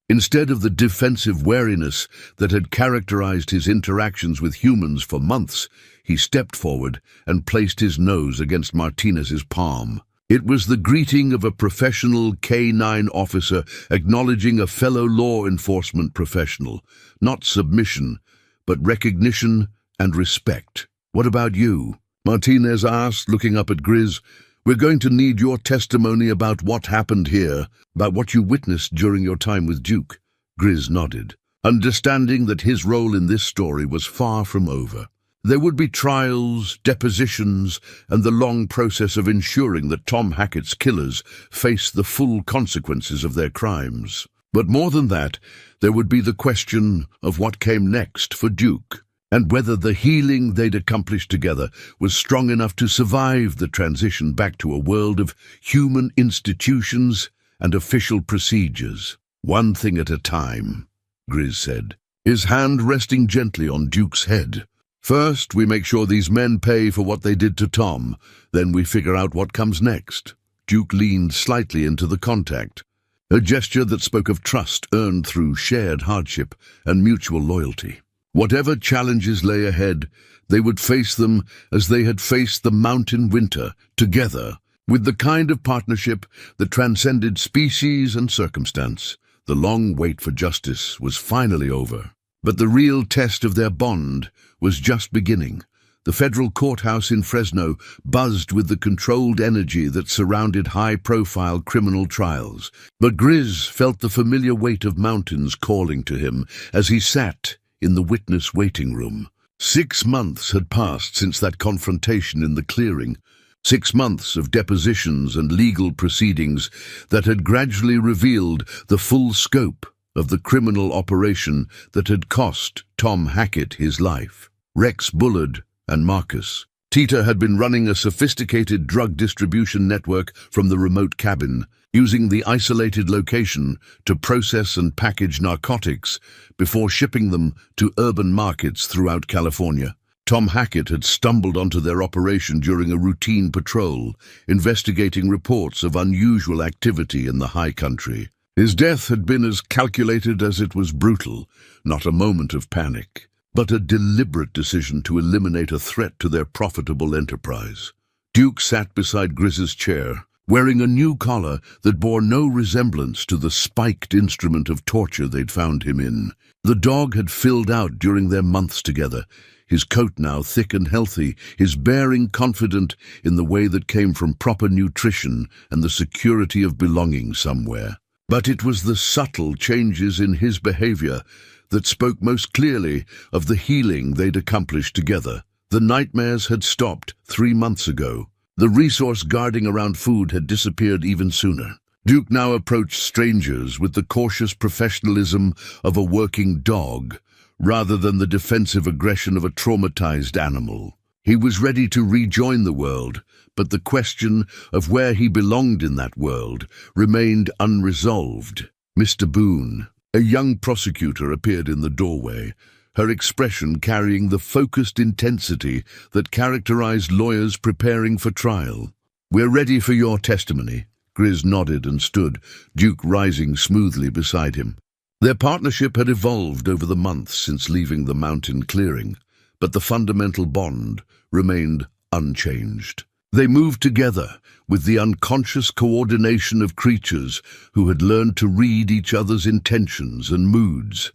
Instead of the defensive wariness that had characterized his interactions with humans for months, he stepped forward and placed his nose against Martinez's palm. It was the greeting of a professional K9 officer acknowledging a fellow law enforcement professional, not submission, but recognition and respect. "What about you?" Martinez asked, looking up at Grizz. "We're going to need your testimony about what happened here, about what you witnessed during your time with Duke." Grizz nodded, understanding that his role in this story was far from over. There would be trials, depositions, and the long process of ensuring that Tom Hackett's killers faced the full consequences of their crimes. But more than that, there would be the question of what came next for Duke, and whether the healing they'd accomplished together was strong enough to survive the transition back to a world of human institutions and official procedures. "One thing at a time," Grizz said, his hand resting gently on Duke's head. "First, we make sure these men pay for what they did to Tom. Then we figure out what comes next." Duke leaned slightly into the contact, a gesture that spoke of trust earned through shared hardship and mutual loyalty. Whatever challenges lay ahead, they would face them as they had faced the mountain winter, together, with the kind of partnership that transcended species and circumstance. The long wait for justice was finally over, but the real test of their bond was just beginning. The federal courthouse in Fresno buzzed with the controlled energy that surrounded high-profile criminal trials, but Grizz felt the familiar weight of mountains calling to him as he sat in the witness waiting room. 6 months had passed since that confrontation in the clearing, 6 months of depositions and legal proceedings that had gradually revealed the full scope of the criminal operation that had cost Tom Hackett his life. Rex Bullard and Marcus Teeter had been running a sophisticated drug distribution network from the remote cabin, using the isolated location to process and package narcotics before shipping them to urban markets throughout California. Tom Hackett had stumbled onto their operation during a routine patrol, investigating reports of unusual activity in the high country. His death had been as calculated as it was brutal, not a moment of panic, but a deliberate decision to eliminate a threat to their profitable enterprise. Duke sat beside Grizz's chair, wearing a new collar that bore no resemblance to the spiked instrument of torture they'd found him in. The dog had filled out during their months together, his coat now thick and healthy, his bearing confident in the way that came from proper nutrition and the security of belonging somewhere. But it was the subtle changes in his behavior that spoke most clearly of the healing they'd accomplished together. The nightmares had stopped 3 months ago. The resource guarding around food had disappeared even sooner. Duke now approached strangers with the cautious professionalism of a working dog, rather than the defensive aggression of a traumatized animal. He was ready to rejoin the world, but the question of where he belonged in that world remained unresolved. Mr. Boone, a young prosecutor, appeared in the doorway, her expression carrying the focused intensity that characterized lawyers preparing for trial. "We're ready for your testimony." Grizz nodded and stood, Duke rising smoothly beside him. Their partnership had evolved over the months since leaving the mountain clearing, but the fundamental bond remained unchanged. They moved together with the unconscious coordination of creatures who had learned to read each other's intentions and moods.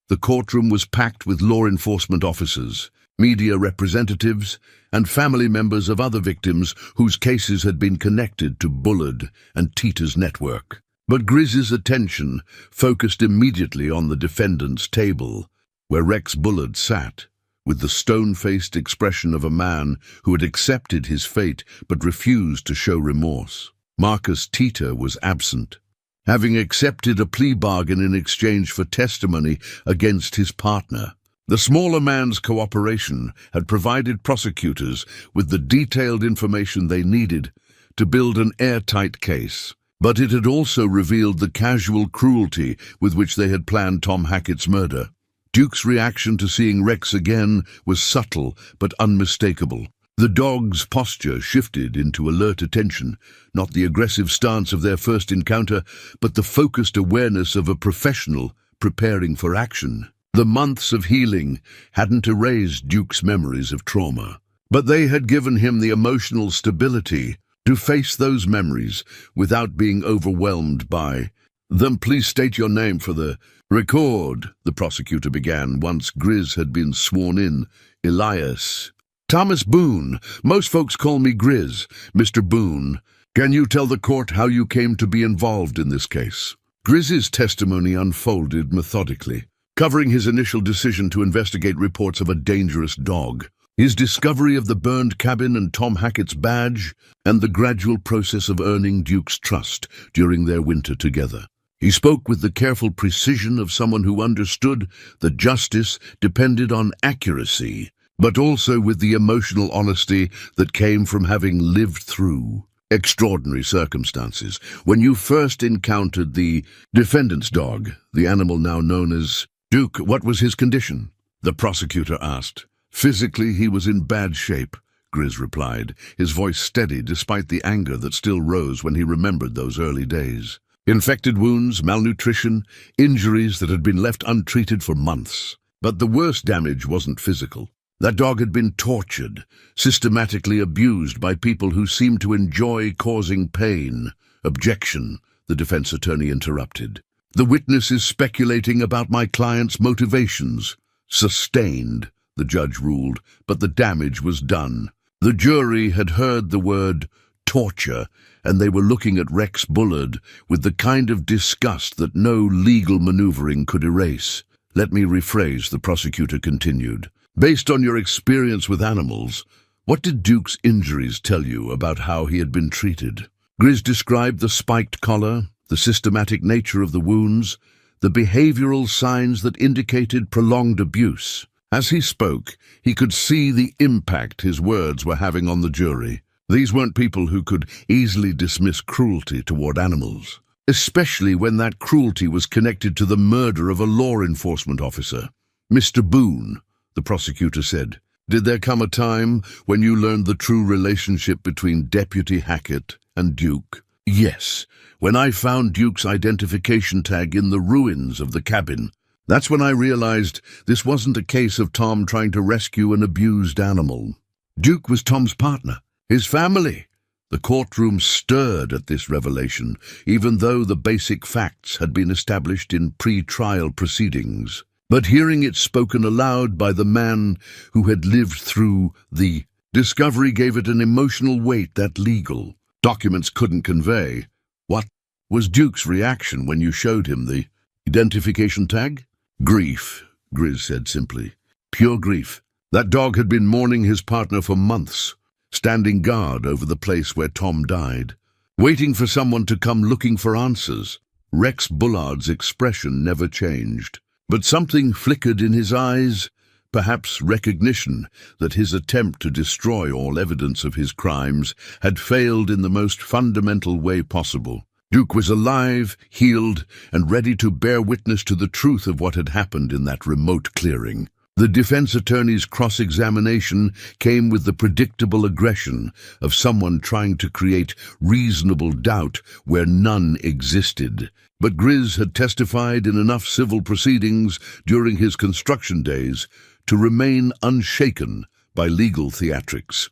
The courtroom was packed with law enforcement officers, media representatives, and family members of other victims whose cases had been connected to Bullard and Tita's network. But Grizz's attention focused immediately on the defendant's table, where Rex Bullard sat, with the stone-faced expression of a man who had accepted his fate but refused to show remorse. Marcus Tita was absent, having accepted a plea bargain in exchange for testimony against his partner. The smaller man's cooperation had provided prosecutors with the detailed information they needed to build an airtight case. But it had also revealed the casual cruelty with which they had planned Tom Hackett's murder. Duke's reaction to seeing Rex again was subtle but unmistakable. The dog's posture shifted into alert attention, not the aggressive stance of their first encounter, but the focused awareness of a professional preparing for action. The months of healing hadn't erased Duke's memories of trauma, but they had given him the emotional stability to face those memories without being overwhelmed by them. "Please state your name for the record," the prosecutor began once Grizz had been sworn in. "Elias." "Thomas Boone. Most folks call me Grizz." "Mr. Boone, can you tell the court how you came to be involved in this case?" Grizz's testimony unfolded methodically, covering his initial decision to investigate reports of a dangerous dog, his discovery of the burned cabin and Tom Hackett's badge, and the gradual process of earning Duke's trust during their winter together. He spoke with the careful precision of someone who understood that justice depended on accuracy, but also with the emotional honesty that came from having lived through extraordinary circumstances. "When you first encountered the defendant's dog, the animal now known as Duke, what was his condition?" the prosecutor asked. "Physically, he was in bad shape," Grizz replied, his voice steady despite the anger that still rose when he remembered those early days. Infected wounds, malnutrition, injuries that had been left untreated for months. But the worst damage wasn't physical. That dog had been tortured, systematically abused by people who seemed to enjoy causing pain. "Objection," the defense attorney interrupted. "The witness is speculating about my client's motivations." "Sustained," the judge ruled, but the damage was done. The jury had heard the word torture, and they were looking at Rex Bullard with the kind of disgust that no legal maneuvering could erase. "Let me rephrase," the prosecutor continued. "Based on your experience with animals, what did Duke's injuries tell you about how he had been treated?" Grizz described the spiked collar, the systematic nature of the wounds, the behavioral signs that indicated prolonged abuse. As he spoke, he could see the impact his words were having on the jury. These weren't people who could easily dismiss cruelty toward animals, especially when that cruelty was connected to the murder of a law enforcement officer. "Mr. Boone," the prosecutor said, "did there come a time when you learned the true relationship between Deputy Hackett and Duke?" "Yes, when I found Duke's identification tag in the ruins of the cabin. That's when I realized this wasn't a case of Tom trying to rescue an abused animal. Duke was Tom's partner, his family." The courtroom stirred at this revelation, even though the basic facts had been established in pre-trial proceedings. But hearing it spoken aloud by the man who had lived through the discovery gave it an emotional weight that legal documents couldn't convey. What was Duke's reaction when you showed him the identification tag? Grief, Grizz said simply. Pure grief. That dog had been mourning his partner for months, standing guard over the place where Tom died, waiting for someone to come looking for answers. Rex Bullard's expression never changed, but something flickered in his eyes, perhaps recognition that his attempt to destroy all evidence of his crimes had failed in the most fundamental way possible. Duke was alive, healed, and ready to bear witness to the truth of what had happened in that remote clearing. The defense attorney's cross-examination came with the predictable aggression of someone trying to create reasonable doubt where none existed. But Grizz had testified in enough civil proceedings during his construction days to remain unshaken by legal theatrics.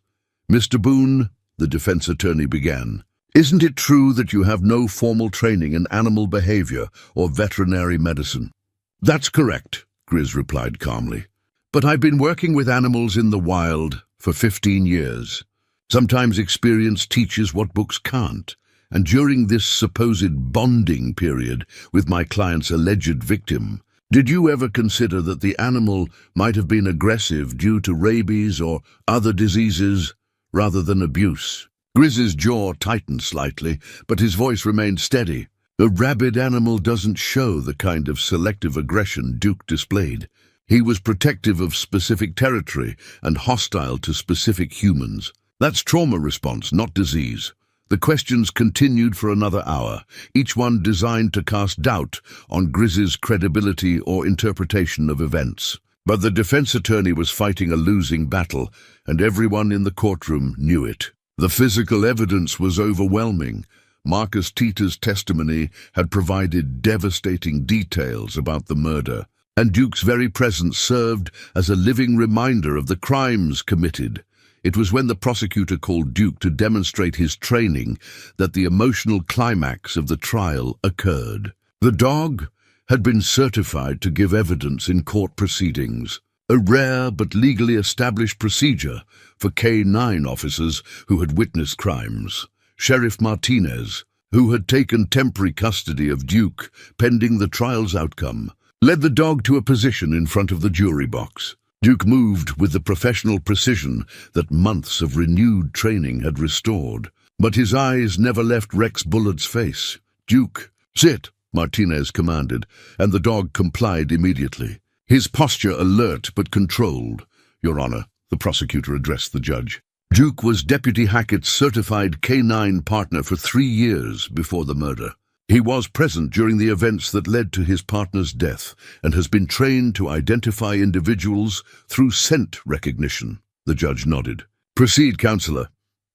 Mr. Boone, the defense attorney began, isn't it true that you have no formal training in animal behavior or veterinary medicine? That's correct, Grizz replied calmly. But I've been working with animals in the wild for 15 years. Sometimes experience teaches what books can't, and during this supposed bonding period with my client's alleged victim, did you ever consider that the animal might have been aggressive due to rabies or other diseases rather than abuse? Grizz's jaw tightened slightly, but his voice remained steady. A rabid animal doesn't show the kind of selective aggression Duke displayed. He was protective of specific territory and hostile to specific humans. That's trauma response, not disease. The questions continued for another hour, each one designed to cast doubt on Grizz's credibility or interpretation of events. But the defense attorney was fighting a losing battle, and everyone in the courtroom knew it. The physical evidence was overwhelming. Marcus Tita's testimony had provided devastating details about the murder, and Duke's very presence served as a living reminder of the crimes committed. It was when the prosecutor called Duke to demonstrate his training that the emotional climax of the trial occurred. The dog had been certified to give evidence in court proceedings, a rare but legally established procedure for K-9 officers who had witnessed crimes. Sheriff Martinez, who had taken temporary custody of Duke pending the trial's outcome, led the dog to a position in front of the jury box. Duke moved with the professional precision that months of renewed training had restored, but his eyes never left Rex Bullard's face. "Duke, sit," Martinez commanded, and the dog complied immediately. His posture alert but controlled. "Your Honor," the prosecutor addressed the judge. Duke was Deputy Hackett's certified K-9 partner for 3 years before the murder. He was present during the events that led to his partner's death and has been trained to identify individuals through scent recognition. The judge nodded. "Proceed, Counselor."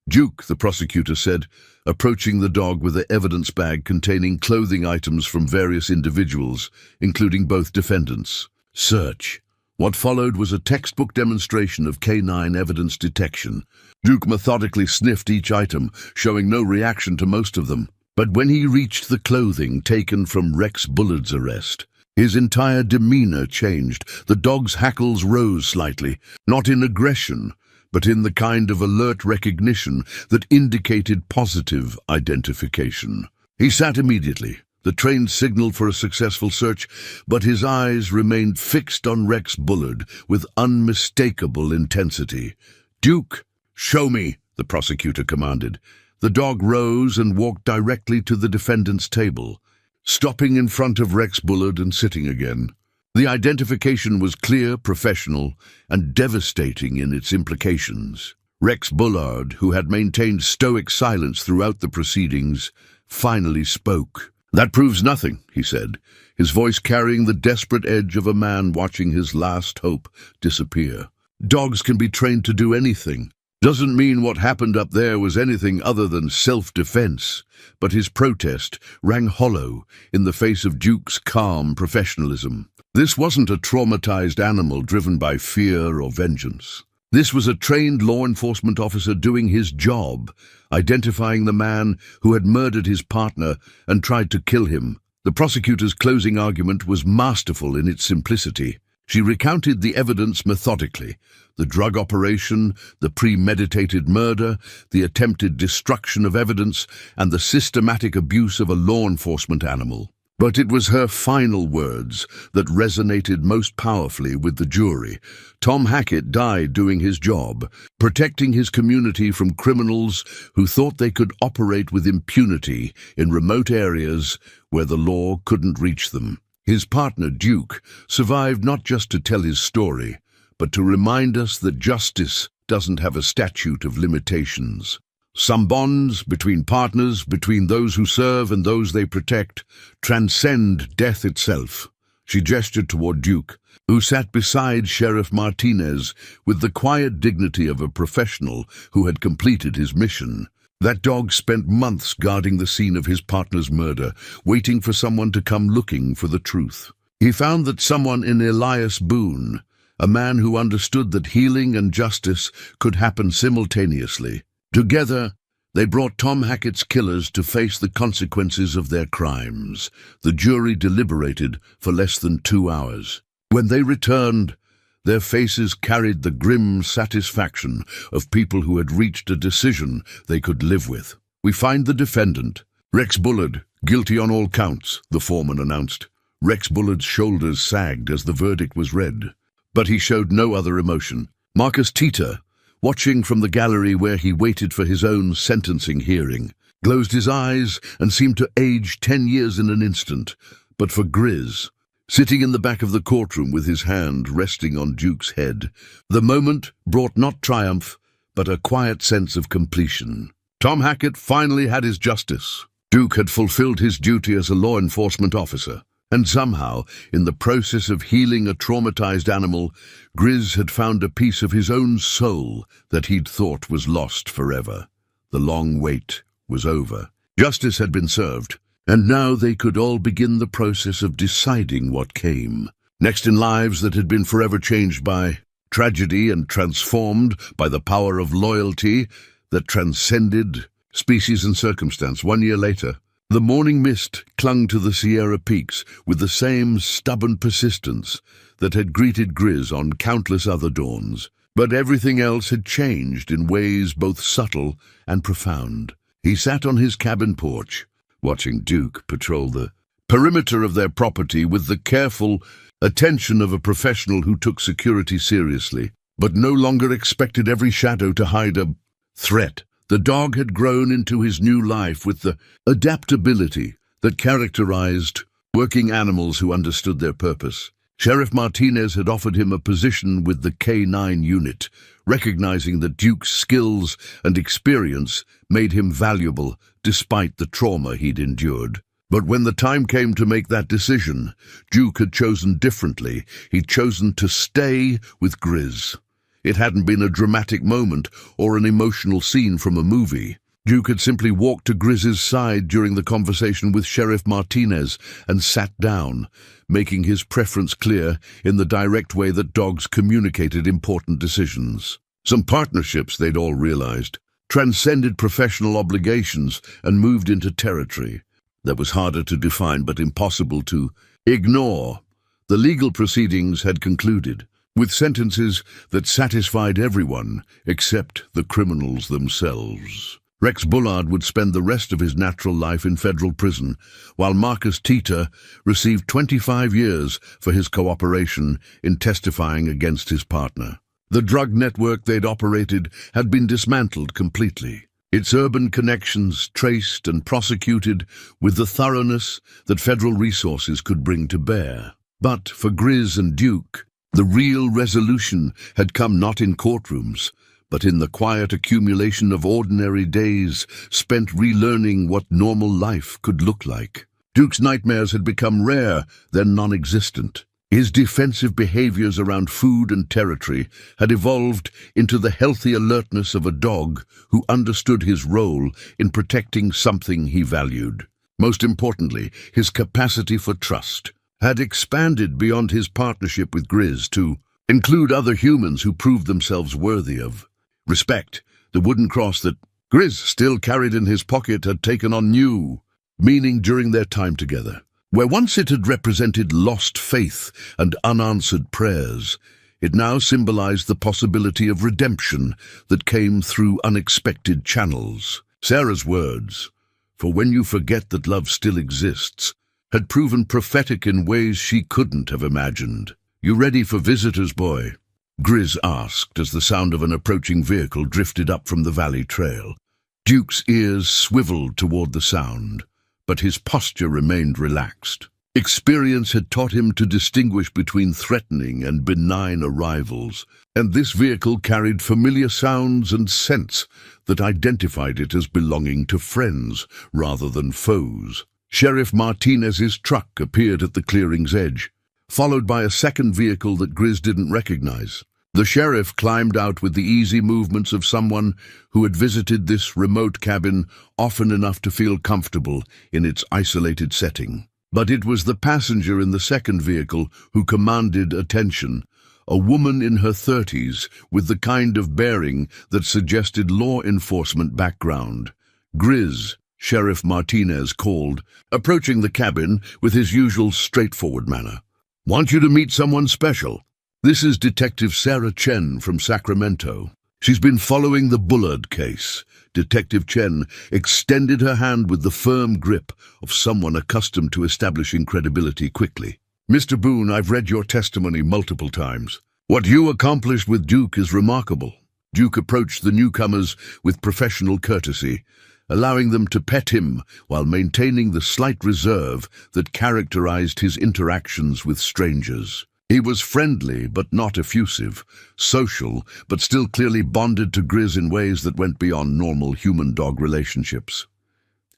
"Duke," the prosecutor said, approaching the dog with the evidence bag containing clothing items from various individuals, including both defendants. "Search." What followed was a textbook demonstration of K-9 evidence detection. Duke methodically sniffed each item, showing no reaction to most of them. But when he reached the clothing taken from Rex Bullard's arrest, his entire demeanor changed. The dog's hackles rose slightly, not in aggression, but in the kind of alert recognition that indicated positive identification. He sat immediately. The train signaled for a successful search, but his eyes remained fixed on Rex Bullard with unmistakable intensity. "Duke, show me," the prosecutor commanded. The dog rose and walked directly to the defendant's table, stopping in front of Rex Bullard and sitting again. The identification was clear, professional, and devastating in its implications. Rex Bullard, who had maintained stoic silence throughout the proceedings, finally spoke. "That proves nothing," he said, his voice carrying the desperate edge of a man watching his last hope disappear. "Dogs can be trained to do anything. Doesn't mean what happened up there was anything other than self-defense." But his protest rang hollow in the face of Duke's calm professionalism. This wasn't a traumatized animal driven by fear or vengeance. This was a trained law enforcement officer doing his job, identifying the man who had murdered his partner and tried to kill him. The prosecutor's closing argument was masterful in its simplicity. She recounted the evidence methodically: the drug operation, the premeditated murder, the attempted destruction of evidence, and the systematic abuse of a law enforcement animal. But it was her final words that resonated most powerfully with the jury. Tom Hackett died doing his job, protecting his community from criminals who thought they could operate with impunity in remote areas where the law couldn't reach them. His partner, Duke, survived not just to tell his story, but to remind us that justice doesn't have a statute of limitations. Some bonds between partners, between those who serve and those they protect, transcend death itself. She gestured toward Duke, who sat beside Sheriff Martinez with the quiet dignity of a professional who had completed his mission. That dog spent months guarding the scene of his partner's murder, waiting for someone to come looking for the truth. He found that someone in Elias Boone, a man who understood that healing and justice could happen simultaneously. Together, they brought Tom Hackett's killers to face the consequences of their crimes. The jury deliberated for less than 2 hours. When they returned, their faces carried the grim satisfaction of people who had reached a decision they could live with. "We find the defendant, Rex Bullard, guilty on all counts," the foreman announced. Rex Bullard's shoulders sagged as the verdict was read, but he showed no other emotion. Marcus Tita, watching from the gallery where he waited for his own sentencing hearing, closed his eyes and seemed to age 10 years in an instant. But for Grizz, sitting in the back of the courtroom with his hand resting on Duke's head, the moment brought not triumph, but a quiet sense of completion. Tom Hackett finally had his justice. Duke had fulfilled his duty as a law enforcement officer. And somehow, in the process of healing a traumatized animal, Grizz had found a piece of his own soul that he'd thought was lost forever. The long wait was over. Justice had been served, and now they could all begin the process of deciding what came. Next in lives that had been forever changed by tragedy and transformed by the power of loyalty that transcended species and circumstance. 1 year later, the morning mist clung to the Sierra Peaks with the same stubborn persistence that had greeted Grizz on countless other dawns. But everything else had changed in ways both subtle and profound. He sat on his cabin porch, watching Duke patrol the perimeter of their property with the careful attention of a professional who took security seriously, but no longer expected every shadow to hide a threat. The dog had grown into his new life with the adaptability that characterized working animals who understood their purpose. Sheriff Martinez had offered him a position with the K9 unit, recognizing that Duke's skills and experience made him valuable despite the trauma he'd endured. But when the time came to make that decision, Duke had chosen differently. He'd chosen to stay with Grizz. It hadn't been a dramatic moment or an emotional scene from a movie. Duke had simply walked to Grizz's side during the conversation with Sheriff Martinez and sat down, making his preference clear in the direct way that dogs communicated important decisions. Some partnerships, they'd all realized, transcended professional obligations and moved into territory that was harder to define but impossible to ignore. The legal proceedings had concluded, with sentences that satisfied everyone except the criminals themselves. Rex Bullard would spend the rest of his natural life in federal prison, while Marcus Tita received 25 years for his cooperation in testifying against his partner. The drug network they'd operated had been dismantled completely, its urban connections traced and prosecuted with the thoroughness that federal resources could bring to bear. But for Grizz and Duke, the real resolution had come not in courtrooms, but in the quiet accumulation of ordinary days spent relearning what normal life could look like. Duke's nightmares had become rare, then non-existent. His defensive behaviors around food and territory had evolved into the healthy alertness of a dog who understood his role in protecting something he valued. Most importantly, his capacity for trust had expanded beyond his partnership with Grizz to Include other humans who proved themselves worthy of respect. The wooden cross that Grizz still carried in his pocket had taken on new meaning during their time together. Where once it had represented lost faith and unanswered prayers, it now symbolized the possibility of redemption that came through unexpected channels. Sarah's words, "For when you forget that love still exists," had proven prophetic in ways she couldn't have imagined. "You ready for visitors, boy?" Grizz asked as the sound of an approaching vehicle drifted up from the valley trail. Duke's ears swiveled toward the sound, but his posture remained relaxed. Experience had taught him to distinguish between threatening and benign arrivals, and this vehicle carried familiar sounds and scents that identified it as belonging to friends rather than foes. Sheriff Martinez's truck appeared at the clearing's edge, followed by a second vehicle that Grizz didn't recognize. The sheriff climbed out with the easy movements of someone who had visited this remote cabin often enough to feel comfortable in its isolated setting. But it was the passenger in the second vehicle who commanded attention, a woman in her 30s with the kind of bearing that suggested law enforcement background. "Grizz," Sheriff Martinez called, approaching the cabin with his usual straightforward manner. "Want you to meet someone special. This is Detective Sarah Chen from Sacramento. She's been following the Bullard case." Detective Chen extended her hand with the firm grip of someone accustomed to establishing credibility quickly. "Mr. Boone, I've read your testimony multiple times. What you accomplished with Duke is remarkable." Duke approached the newcomers with professional courtesy, allowing them to pet him while maintaining the slight reserve that characterized his interactions with strangers. He was friendly but not effusive, social but still clearly bonded to Grizz in ways that went beyond normal human-dog relationships.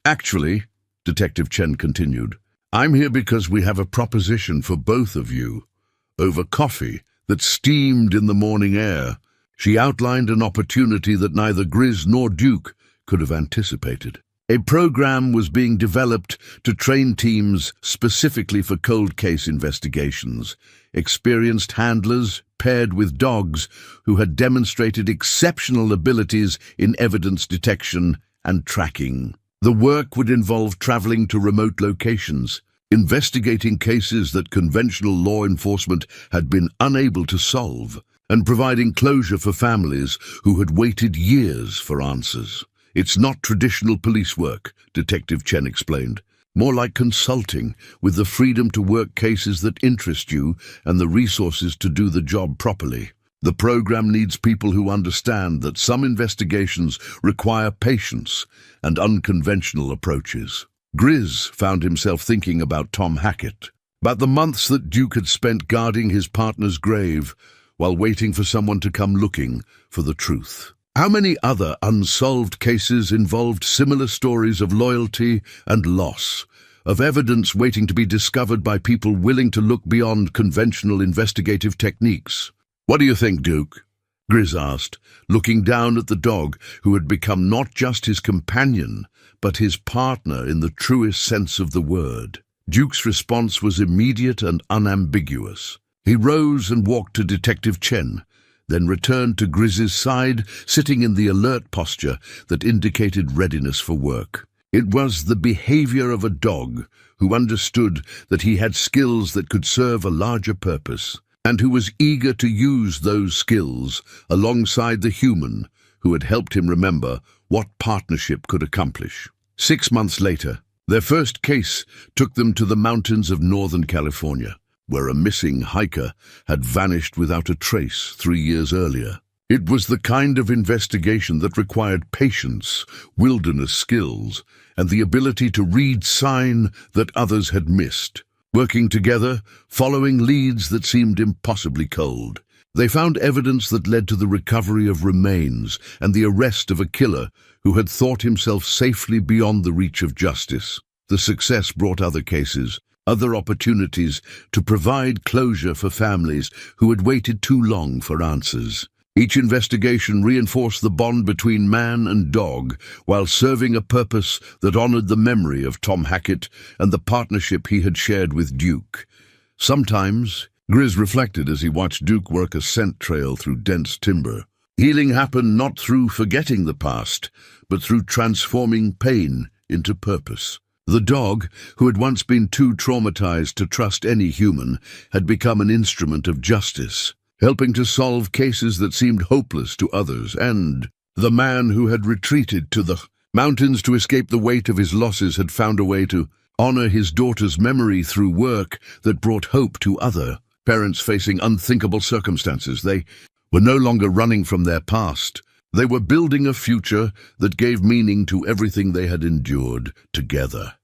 "Actually," Detective Chen continued, "I'm here because we have a proposition for both of you. Over coffee that steamed in the morning air." She outlined an opportunity that neither Grizz nor Duke could have anticipated. A program was being developed to train teams specifically for cold case investigations, experienced handlers paired with dogs who had demonstrated exceptional abilities in evidence detection and tracking. The work would involve traveling to remote locations, investigating cases that conventional law enforcement had been unable to solve, and providing closure for families who had waited years for answers. "It's not traditional police work," Detective Chen explained. "More like consulting, with the freedom to work cases that interest you and the resources to do the job properly. The program needs people who understand that some investigations require patience and unconventional approaches." Grizz found himself thinking about Tom Hackett, about the months that Duke had spent guarding his partner's grave while waiting for someone to come looking for the truth. How many other unsolved cases involved similar stories of loyalty and loss, of evidence waiting to be discovered by people willing to look beyond conventional investigative techniques? "What do you think, Duke?" Grizz asked, looking down at the dog who had become not just his companion, but his partner in the truest sense of the word. Duke's response was immediate and unambiguous. He rose and walked to Detective Chen, then returned to Grizz's side, sitting in the alert posture that indicated readiness for work. It was the behavior of a dog who understood that he had skills that could serve a larger purpose, and who was eager to use those skills alongside the human who had helped him remember what partnership could accomplish. 6 months later, their first case took them to the mountains of Northern California, where a missing hiker had vanished without a trace 3 years earlier. It was the kind of investigation that required patience, wilderness skills, and the ability to read sign that others had missed. Working together, following leads that seemed impossibly cold, they found evidence that led to the recovery of remains and the arrest of a killer who had thought himself safely beyond the reach of justice. The success brought other cases, other opportunities to provide closure for families who had waited too long for answers. Each investigation reinforced the bond between man and dog while serving a purpose that honored the memory of Tom Hackett and the partnership he had shared with Duke. Sometimes Grizz reflected as he watched Duke work a scent trail through dense timber. Healing happened not through forgetting the past, but through transforming pain into purpose. The dog, who had once been too traumatized to trust any human, had become an instrument of justice, helping to solve cases that seemed hopeless to others. And the man who had retreated to the mountains to escape the weight of his losses had found a way to honor his daughter's memory through work that brought hope to other parents facing unthinkable circumstances. They were no longer running from their past. They were building a future that gave meaning to everything they had endured together.